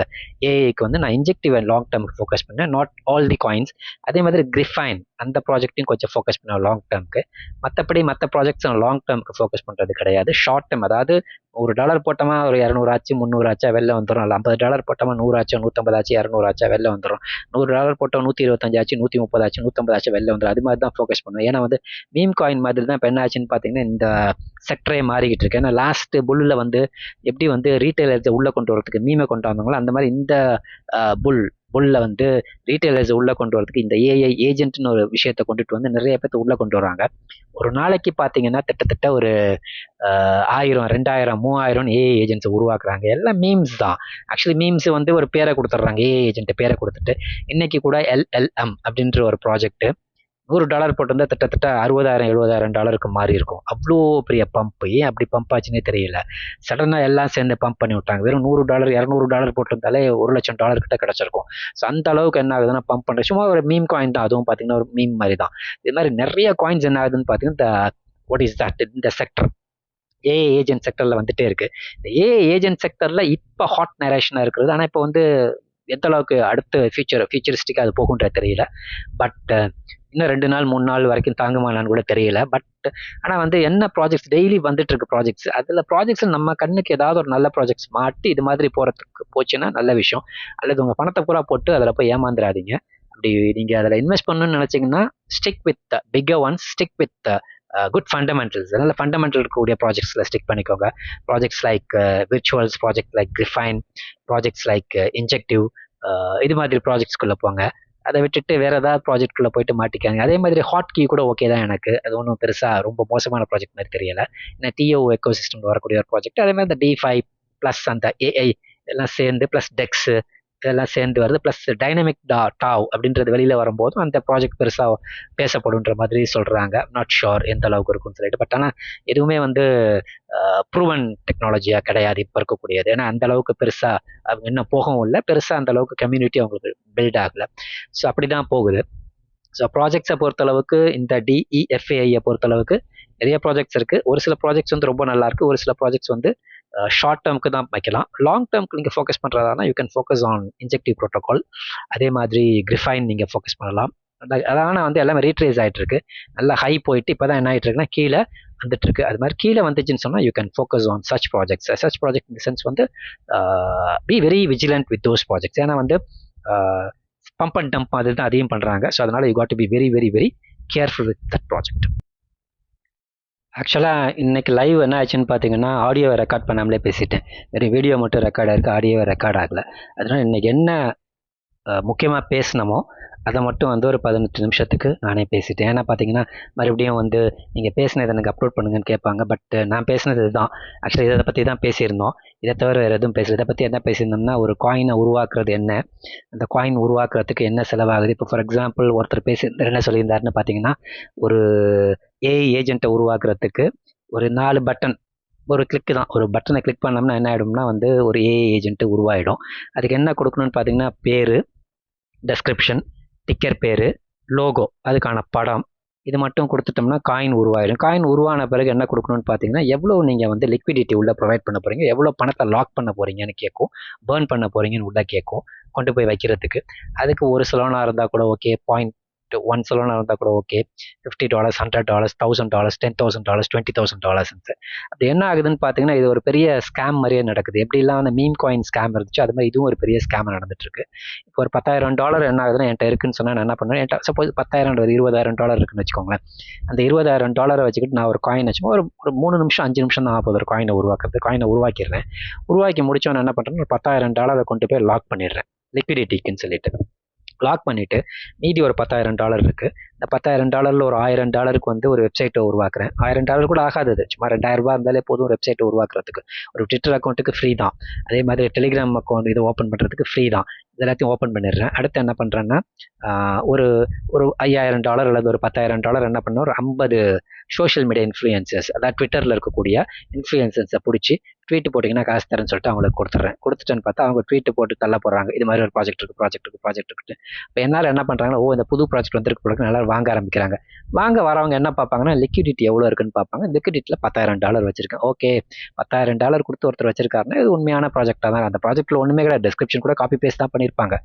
ஏஐக்கு வந்து நான் இன்ஜெக்டிவ் அண்ட் லாங் டேர்முக்கு ஃபோக்கஸ் பண்ணேன், நாட் ஆல் தி காயின்ஸ். அதே மாதிரி கிரிஃபைன் அந்த ப்ராஜெக்ட்டையும் கொஞ்சம் ஃபோக்கஸ் பண்ணேன் லாங் டேர்முக்கு. மற்றபடி மற்ற ப்ராஜெக்ட்ஸ் நான் லாங் டேர்முக்கு ஃபோக்கஸ் பண்ணுறது கிடையாது. ஷார்ட் டேர்ம், அதாவது $1 போட்டோமா ஒரு 200 ஆச்சு 300 ஆச்சா வெளில வந்துடும். இல்லை $50 போட்டோமா 100 ஆச்சா 150 ஆச்சு 200 ஆச்சா வெளில வந்துடும். $100 போட்டோம் 125 ஆச்சு 130 ஆச்சு 150 ஆச்சு வெளில வந்துடும். அது மாதிரி தான் ஃபோக்கஸ் பண்ணுவேன். ஏன்னா வந்து மீம் காயின் மாதிரி தான் இப்போ என்ன ஆச்சுன்னு பார்த்தீங்கன்னா இந்த செக்டரே மாறிக்கிட்டு இருக்கு. ஏன்னா லாஸ்ட் புல்லில் வந்து எப்படி வந்து ரீட்டைலர்ஸை உள்ளே கொண்டு வரதுக்கு மீமை கொண்டு வந்தாங்களோ, அந்த மாதிரி இந்த புல்ல வந்து ரீட்டைலர்ஸ் உள்ளே கொண்டு வரதுக்கு இந்த ஏஐ ஏஜென்ட்னு ஒரு விஷயத்தை கொண்டுட்டு வந்து நிறைய பேர்த்த உள்ளே கொண்டு வராங்க. ஒரு நாளைக்கு பார்த்தீங்கன்னா கிட்டத்தட்ட ஒரு 1000 2000 3000 ஏஐ ஏஜென்ட்ஸை உருவாக்குறாங்க. எல்லாம் மீம்ஸ் தான். ஆக்சுவலி மீம்ஸ் வந்து ஒரு பேரை கொடுத்துட்றாங்க, ஏஐ ஏஜென்ட் பேரை கொடுத்துட்டு. இன்னைக்கு கூட LLM அப்படின்ற ஒரு ப்ராஜெக்ட் $100 போட்டிருந்தா கிட்டத்தட்ட $60,000 $70,000 மாறி இருக்கும். அவ்வளோ பெரிய பம்ப். ஏன் அப்படி பம்ப் ஆச்சுன்னே தெரியல. சடனாக எல்லாம் சேர்ந்து பம்ப் பண்ணி விட்டாங்க. வெறும் $100 $200 போட்டிருந்தாலே $1,00,000 கிட்ட கிடைச்சிருக்கும். ஸோ அந்த அளவுக்கு என்ன ஆகுதுன்னா பம்ப் பண்ணுறது சும்மா ஒரு மீம் காயின் தான். அதுவும் பார்த்தீங்கன்னா ஒரு மீம் மாதிரி தான். இது மாதிரி நிறைய காயின்ஸ் என்ன ஆகுதுன்னு பார்த்தீங்கன்னா வாட் இஸ் தட் இந்த செக்டர் ஏஐ ஏஜென்ட் செக்டர்ல வந்துட்டே இருக்கு. இந்த ஏஐ ஏஜென்ட் செக்டர்ல இப்போ ஹாட் நரேஷனாக இருக்கிறது. ஆனால் இப்போ வந்து எந்த அளவுக்கு அடுத்த ஃபியூச்சரிஸ்டிக்காக அது போகுன்றது தெரியல. பட் இன்னும் 2 நாள் 3 நாள் வரைக்கும் தாங்குமானான்னு கூட தெரியல. பட் ஆனால் வந்து என்ன ப்ராஜெக்ட்ஸ் டெய்லி வந்துட்டு இருக்கு ப்ராஜெக்ட்ஸ். அதில் ப்ராஜெக்ட்ஸ் நம்ம கண்ணுக்கு ஏதாவது ஒரு நல்ல ப்ராஜெக்ட்ஸ் மாட்டி இது மாதிரி போகிறதுக்கு போச்சுன்னா நல்ல விஷயம். அல்லது உங்கள் பணத்தை பூரா போட்டு அதில் போய் ஏமாந்துடாதீங்க. அப்படி நீங்கள் அதில் இன்வெஸ்ட் பண்ணணும்னு நினச்சிங்கன்னா stick with bigger ones, stick with good fundamentals. அதனால் ஃபண்டமெண்டல் இருக்கக்கூடிய ப்ராஜெக்ட்ஸில் ஸ்டிக் பண்ணிக்கோங்க. Projects like Virtuals, project like Griffain, projects like Injective, இது மாதிரி ப்ராஜெக்ட்ஸ்குள்ளே போங்க. அதை விட்டுட்டு வேறு ஏதாவது ப்ராஜெக்ட்குள்ளே போயிட்டு மாட்டிக்காங்க. அதே மாதிரி ஹாட் கீ கூட ஓகே தான் எனக்கு. அது ஒன்றும் பெருசாக ரொம்ப மோசமான ப்ராஜெக்ட் மாதிரி தெரியலை. ஏன்னா TO எக்கோ சிஸ்டம் வரக்கூடிய ஒரு ப்ராஜெக்ட். அதே மாதிரி இந்த DeFi ப்ளஸ் அந்த ஏஐ எல்லாம் சேர்ந்து ப்ளஸ் டெக்ஸு இதெல்லாம் சேர்ந்து வருது. ப்ளஸ் டைனமிக் டாவ் அப்படின்றது வெளியில் வரும்போதும் அந்த ப்ராஜெக்ட் பெருசாக பேசப்படுன்ற மாதிரி சொல்கிறாங்க. நாட் ஷோர் எந்த அளவுக்கு இருக்குன்னு சொல்லிட்டு. பட் ஆனால் எதுவுமே வந்து ப்ரூவன் டெக்னாலஜியாக கிடையாது இப்போ இருக்கக்கூடியது. ஏன்னா அந்த அளவுக்கு பெருசாக அவங்க இன்னும் போகவும் இல்லை, பெருசாக அந்த அளவுக்கு கம்யூனிட்டி அவங்களுக்கு பில்ட் ஆகலை. ஸோ அப்படி தான் போகுது. ஸோ ப்ராஜெக்ட்ஸை பொறுத்தளவுக்கு இந்த DEFAஐயை பொறுத்தளவுக்கு நிறைய ப்ராஜெக்ட்ஸ் இருக்குது. ஒரு சில ப்ராஜெக்ட்ஸ் வந்து ரொம்ப நல்லா இருக்குது. ஒரு சில ப்ராஜெக்ட்ஸ் வந்து ஷார்ட் டேர்முக்கு தான் வைக்கலாம். லாங் டேர்முக்கு நீங்கள் ஃபோக்கஸ் பண்ணுறதானா you can focus on Injective protocol. அதே மாதிரி கிரிஃபைன் நீங்கள் ஃபோக்கஸ் பண்ணலாம். அதனால் வந்து எல்லாமே ரீட்ரேஸ் ஆகிட்டு இருக்கு. நல்லா ஹை போயிட்டு இப்போ தான் என்ன ஆகிட்டு இருக்குன்னா கீழே வந்துட்டு இருக்கு. அது மாதிரி கீழே வந்துச்சுன்னு சொன்னால் you can focus on such projects. Such project in the sense வந்து be very vigilant with those projects. ஏன்னா வந்து பம்ப் அண்ட் டம்ப் மாதிரி தான் அதையும் பண்ணுறாங்க. ஸோ அதனால் you got to be very very very careful with that project. ஆக்சுவலாக இன்னைக்கு லைவ் என்ன ஆச்சுன்னு பார்த்தீங்கன்னா ஆடியோவை ரெக்கார்ட் பண்ணாமலே பேசிட்டேன். வெறும் வீடியோ மட்டும் ரெக்கார்ட் ஆகிருக்கு, ஆடியோவை ரெக்கார்ட் ஆகலை. அதனால் இன்றைக்கி என்ன முக்கியமாக பேசினமோ அதை மட்டும் வந்து ஒரு 18 நிமிஷத்துக்கு நானே பேசிட்டேன். ஏன்னா பார்த்தீங்கன்னா மறுபடியும் வந்து நீங்கள் பேசினது எனக்கு அப்லோட் பண்ணுங்கன்னு கேட்பாங்க. பட் நான் பேசினது இதுதான். ஆக்சுவலி இதை பற்றி தான் பேசியிருந்தோம். இதை தவிர வேறு எதுவும் பேசல. இதை பற்றி என்ன பேசியிருந்தோம்னா ஒரு காயினை உருவாக்குறது என்ன, அந்த காயின் உருவாக்குறதுக்கு என்ன செலவாகுது. இப்போ ஃபார் எக்ஸாம்பிள் ஒருத்தர் என்ன சொல்லியிருந்தாருன்னு பார்த்தீங்கன்னா ஒரு ஏஐ ஏஜென்ட்டை உருவாக்குறதுக்கு ஒரு 4 பட்டன், ஒரு கிளிக்கு தான், ஒரு பட்டனை கிளிக் பண்ணோம்னா என்ன ஆகிடும்னா வந்து ஒரு ஏஐ ஏஜென்ட்டு உருவாகிடும். அதுக்கு என்ன கொடுக்கணும்னு பார்த்தீங்கன்னா பேர், டெஸ்கிரிப்ஷன், டிக்கர் பேர், லோகோ, அதுக்கான படம், இது மட்டும் கொடுத்துட்டோம்னா காயின் உருவாயிடும். காயின் உருவான பிறகு என்ன கொடுக்கணும்னு பார்த்தீங்கன்னா, எவ்வளோ நீங்கள் வந்து லிக்விடிட்டி உள்ள ப்ரொவைட் பண்ண போகிறீங்க, எவ்வளோ பணத்தை லாக் பண்ண போகிறீங்கன்னு கேட்கும், பேர்ன் பண்ண போகிறீங்கன்னு உள்ள கேட்கும் கொண்டு போய் வைக்கிறதுக்கு. அதுக்கு ஒரு சலோனா இருந்தால் கூட ஓகே, 0.1 சலோனா இருந்தால் கூட ஓகே, $50, $100, $1,000, $10,000, $20,000. அப்படி என்ன ஆகுதுன்னு பார்த்தீங்கன்னா, இது ஒரு பெரிய ஸ்கேம் மாதிரியே நடக்குது. எப்படிலாம் அந்த மீம் காயின் ஸ்கேம் இருந்துச்சு, அது மாதிரி இதுவும் ஒரு பெரிய ஸ்கேம் நடந்துட்டு இருக்கு. இப்போ ஒரு $10,000 என்ன ஆகுதுன்னா என்கிட்ட இருக்குன்னு சொன்னால் நான் என்ன பண்ணுவேன், என்கிட்ட சப்போஸ் 10,000 $20,000 இருக்குன்னு வச்சுக்கோங்களேன். அந்த $20,000 வச்சுக்கிட்டு நான் ஒரு காயின் வச்சுக்கோ, ஒரு 3 நிமிஷம் 5 நிமிஷம் தான் ஆகுது ஒரு காயினை உருவாக்குறது. காயினை உருவாக்கிடுறேன். உருவாக்கி முடிச்சவன என்ன பண்ணுறேன், ஒரு $10,000 கொண்டு போய் லாக் பண்ணிடுறேன் லிக்விடிட்டிக்குன்னு சொல்லிட்டு. லாக் பண்ணிட்டு மீதி ஒரு $10,000 இருக்கு. இந்த $10,000 ஒரு $1,000 வந்து ஒரு வெப்சைட்டை உருவாக்குறேன். $1,000 கூட ஆகாதது, சும்மா $2,000 இருந்தாலே போதும் ஒரு வெப்சைட்டை உருவாக்குறதுக்கு. ஒரு ட்விட்டர் அக்கௌண்ட்டுக்கு ஃப்ரீ தான். அதே மாதிரி டெலிகிராம் அக்கௌண்ட் இது ஓப்பன் பண்ணுறதுக்கு ஃப்ரீ தான். இது எல்லாத்தையும் ஓப்பன் பண்ணிடுறேன். அடுத்து என்ன பண்ணுறேன்னா, ஒரு ஒரு $5,000 அல்லது ஒரு $10,000 என்ன பண்ண, ஒரு 50 சோஷியல் மீடியா இன்ஃப்ளூயன்சர்ஸ், அதாவது ட்விட்டரில் இருக்கக்கூடிய இன்ஃப்ளூயன்சர்ஸை பிடிச்சி ட்வீட் போட்டிங்கன்னா காசு தரேன்னு சொல்லிட்டு அவங்களுக்கு கொடுத்துட்றேன். கொடுத்துட்டேன்னு பார்த்தா அவங்க ட்வீட் போட்டு தள்ள போடுறாங்க, இது மாதிரி ஒரு ப்ராஜெக்ட் இருக்குது. இப்போ என்னால் என்ன பண்ணுறாங்கன்னா, இந்த புது ப்ராஜெக்ட் வந்திருக்கு போல நல்லா வாங்க ஆரம்பிக்கிறாங்க. வாங்க வரவங்க என்ன பார்ப்பாங்கன்னா, லிக்விடிட்டி எவ்வளோ இருக்குன்னு பார்ப்பாங்க. லிக்விடிட்டியில் $10,000 வச்சிருக்கேன். ஓகே, $10,000 கொடுத்து ஒருத்தர் வச்சிருக்காருன்னா இது உண்மையான ப்ராஜெக்டாக தான். அந்த ப்ராஜெக்ட்டில் ஒன்றுமே கிடையாது, டிஸ்கிரிப்ஷன் கூட காப்பி பேஸ்ட் தான் பண்ணியிருப்பாங்க,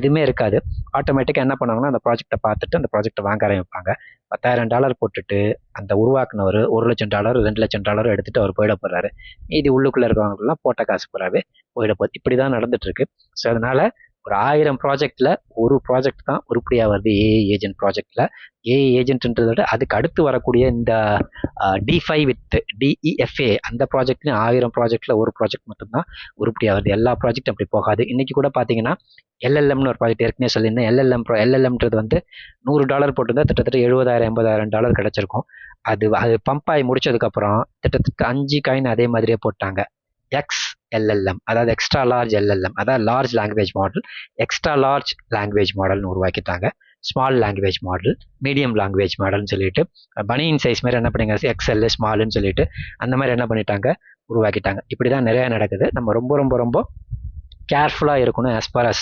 எதுவுமே இருக்காது. ஆட்டோமேட்டிக்காக என்ன பண்ணுவாங்கன்னா, அந்த ப்ராஜெக்ட்டை பார்த்துட்டு அந்த ப்ராஜெக்ட்டை வாங்க ஆரம்பிப்பாங்க. $10,000 போட்டுட்டு அந்த உருவாக்குனவர் $1,00,000 $2,00,000 எடுத்துட்டு அவர் போயிட போறாரு. மீதி உள்ளுக்குள்ள இருக்கவங்கலாம் போட்ட காசு பூராவே போயிட போகுது. இப்படிதான் நடந்துட்டு இருக்கு. ஸோ அதனால ஒரு 1000 ப்ராஜெக்ட்ல ஒரு ப்ராஜெக்ட் தான் உருப்படியா வருது ஏஐ ஏஜென்ட் ப்ராஜெக்ட்ல. ஏஐ ஏஜென்ட்ன்றதை விட அதுக்கு அடுத்து வரக்கூடிய இந்த D5 வித் DEFA அந்த ப்ராஜெக்ட்லையும் 1000 ப்ராஜெக்ட்ல ஒரு ப்ராஜெக்ட் மட்டும்தான் உருப்படியா வருது. எல்லா ப்ராஜெக்டும் அப்படி போகாது. இன்னைக்கு கூட பார்த்தீங்கன்னா எல்எல்எம்னு ஒரு ப்ராஜெக்ட் ஏற்கனவே சொல்லியிருந்தேன். எல்எல்எம்ன்றது வந்து $100 போட்டிருந்தா கிட்டத்தட்ட $70,000 $80,000 கிடைச்சிருக்கும். அது பம்ப் ஆகி முடிச்சதுக்கப்புறம் கிட்டத்தட்ட 5 காயின் அதே மாதிரியே போட்டாங்க. XLLM, அதாவது எக்ஸ்ட்ரா லார்ஜ் எல்எல்எம், அதாவது large language model, extra large language மாடல்னு உருவாக்கிட்டாங்க. Small language model, medium language மாடல்னு சொல்லிட்டு பனியின் சைஸ் மாதிரி என்ன பண்ணிங்க, எக்ஸ்எல் ஸ்மால்னு சொல்லிட்டு அந்த மாதிரி என்ன பண்ணிட்டாங்க, உருவாக்கிட்டாங்க. இப்படி தான் நிறைய நடக்குது. நம்ம ரொம்ப ரொம்ப ரொம்ப கேர்ஃபுல்லாக இருக்கணும் as far as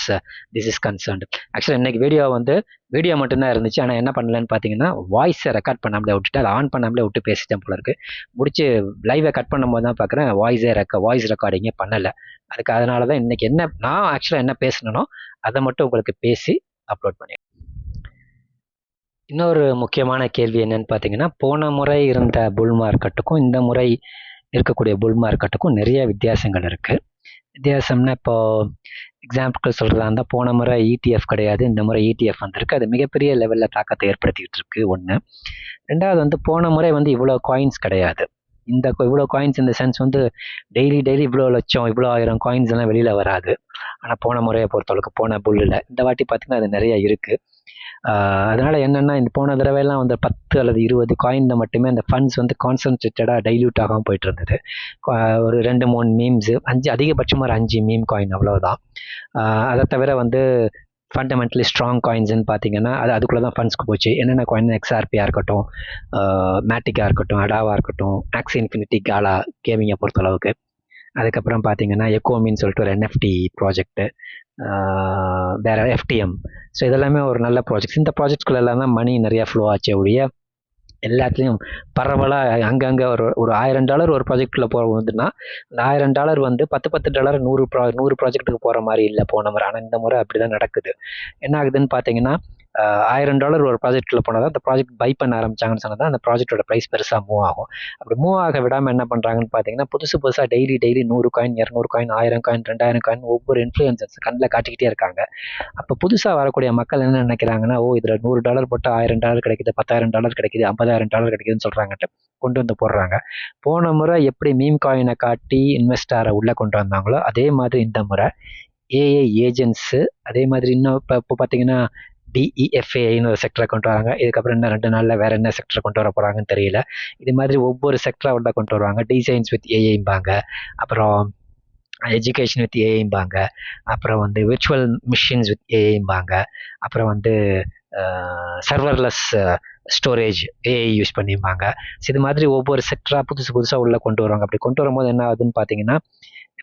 this is concerned. ஆக்சுவலாக இன்னைக்கு வீடியோ மட்டும்தான் இருந்துச்சு. ஆனால் என்ன பண்ணலன்னு பார்த்தீங்கன்னா, வாய்ஸை ரெக்கார்ட் பண்ணாமலே விட்டுட்டு அதை ஆன் பண்ணாமலே விட்டு பேசிட்டேன் போல இருக்கு. முடிச்சு லைவை கட் பண்ணும்போது தான் பார்க்குறேன் வாய்ஸ் ரெக்கார்டிங்கே பண்ணலை. அதனால தான் இன்னைக்கு நான் ஆக்சுவலாக என்ன பேசணுனோ அதை மட்டும் உங்களுக்கு பேசி அப்லோட் பண்ணி. இன்னொரு முக்கியமான கேள்வி என்னன்னு பார்த்தீங்கன்னா, போன முறை இருந்த புல் மார்க்கெட்டுக்கும் இந்த முறை இருக்கக்கூடிய புல் மார்க்கெட்டுக்கும் நிறைய வித்தியாசங்கள் இருக்குது. வித்தியாசம்னா இப்போ எக்ஸாம்பிள் சொல்கிறதா இருந்தால், போன முறை ETF கிடையாது, இந்த முறை ETF வந்திருக்கு. அது மிகப்பெரிய லெவலில் தாக்கத்தை ஏற்படுத்திக்கிட்டு இருக்கு ஒன்று. ரெண்டாவது வந்து போன முறை வந்து இவ்வளோ காயின்ஸ் கிடையாது. இவ்வளோ காயின்ஸ் இந்த சென்ஸ் வந்து டெய்லி இவ்வளோ லட்சம் இவ்வளோ 1000 காயின்ஸ் எல்லாம் வெளியில் வராது. ஆனால் போன முறையை பொறுத்தளவுக்கு போன புல்லில் இந்த வாட்டி பார்த்திங்கன்னா அது நிறைய இருக்குது. அதனால் என்னென்னா, இந்த போன தடவைலாம் வந்து 10 அல்லது 20 காயினில் மட்டுமே அந்த ஃபண்ட்ஸ் வந்து கான்சன்ட்ரேட்டடாக டைல்யூட் ஆகாமல் போயிட்டு இருந்தது. ஒரு 2-3 மீம்ஸு, அதிகபட்சமாக ஒரு 5 மீம் காயின் அவ்வளோதான். அதை தவிர வந்து ஃபண்டமெண்டலி ஸ்ட்ராங் காயின்ஸ்ன்னு பார்த்தீங்கன்னா அதுக்குள்ளே தான் ஃபண்ட்ஸ்க்கு போச்சு. என்னென்ன காயின், XRPயாக இருக்கட்டும், மேட்டிக்காக இருக்கட்டும், அடாவாக இருக்கட்டும், ஆக்ஸி இன்ஃபினிட்டி, காலா கேமிங்கை பொறுத்தளவுக்கு. அதுக்கப்புறம் பார்த்தீங்கன்னா எக்கோமின்னு சொல்லிட்டு ஒரு NFT ப்ராஜெக்ட்டு, வேறு FTM. ஸோ இதெல்லாமே ஒரு நல்ல ப்ராஜெக்ட்ஸ். இந்த ப்ராஜெக்ட்ஸ்குள்ளெல்லாம் தான் மணி நிறையா ஃப்ளோ ஆச்சே ஒழிய எல்லாத்துலேயும் பரவலாக அங்கங்கே ஒரு $1000 ஒரு ப்ராஜெக்டில் போகுதுன்னா அந்த $1000 வந்து $10 100 ப்ராஜெக்ட்டுக்கு போகிற மாதிரி இல்லை போன முறை. ஆனால் இந்த முறை அப்படி தான் நடக்குது. என்ன ஆகுதுன்னு பார்த்தீங்கன்னா, $1000 ஒரு ப்ராஜெக்டில் போனால் தான் அந்த ப்ராஜெக்ட் பை பண்ண ஆரம்பிச்சாங்கன்னு சொன்னால் தான் அந்த ப்ராஜெக்டோட ப்ரைஸ் பெருசாக மூவ் ஆகும். அப்படி மூவ் ஆக விடாமல் என்ன பண்ணுறாங்கன்னு பார்த்தீங்கன்னா, புதுசாக daily 100 coin 200 coin 1000 coin 2000 coin ஒவ்வொரு இன்ஃப்ளூயன்சர்ஸ் கண்ணில் காட்டிக்கிட்டே இருக்காங்க. அப்போ புதுசாக வரக்கூடிய மக்கள் என்ன நினைக்கிறாங்கன்னா, இதில் $100 போட்டால் $1000 கிடைக்குது, $10,000 கிடைக்குது, $50,000 கிடைக்குதுன்னு சொல்கிறாங்கட்டு கொண்டு வந்து போடுறாங்க. போன முறை எப்படி மீம் காயினை காட்டி இன்வெஸ்டாரை உள்ளே கொண்டு வந்தாங்களோ அதே மாதிரி இந்த முறை ஏஐ ஏஜென்ட்ஸு, அதே மாதிரி இன்னும் இப்போ பார்த்தீங்கன்னா DEFAன்னு ஒரு செக்டரை கொண்டு வராங்க. இதுக்கப்புறம் இன்னும் 2 நாளில் வேறு என்ன செக்டரை கொண்டு வர போகிறாங்கன்னு தெரியல. இது மாதிரி ஒவ்வொரு செக்டராக உள்ள கொண்டு வருவாங்க. டிசைன்ஸ் வித் ஏஐம்பாங்க, அப்புறம் எஜுகேஷன் வித் ஏஐம்பாங்க, அப்புறம் வந்து விர்ச்சுவல் மிஷின்ஸ் வித் ஏஐம்பாங்க, அப்புறம் வந்து சர்வர்லெஸ் ஸ்டோரேஜ் ஏஐ யூஸ் பண்ணிப்பாங்க. ஸோ இது மாதிரி ஒவ்வொரு செக்டராக புதுசாக உள்ளே கொண்டு வருவாங்க. அப்படி கொண்டு வரும்போது என்ன ஆகுதுன்னு பார்த்தீங்கன்னா,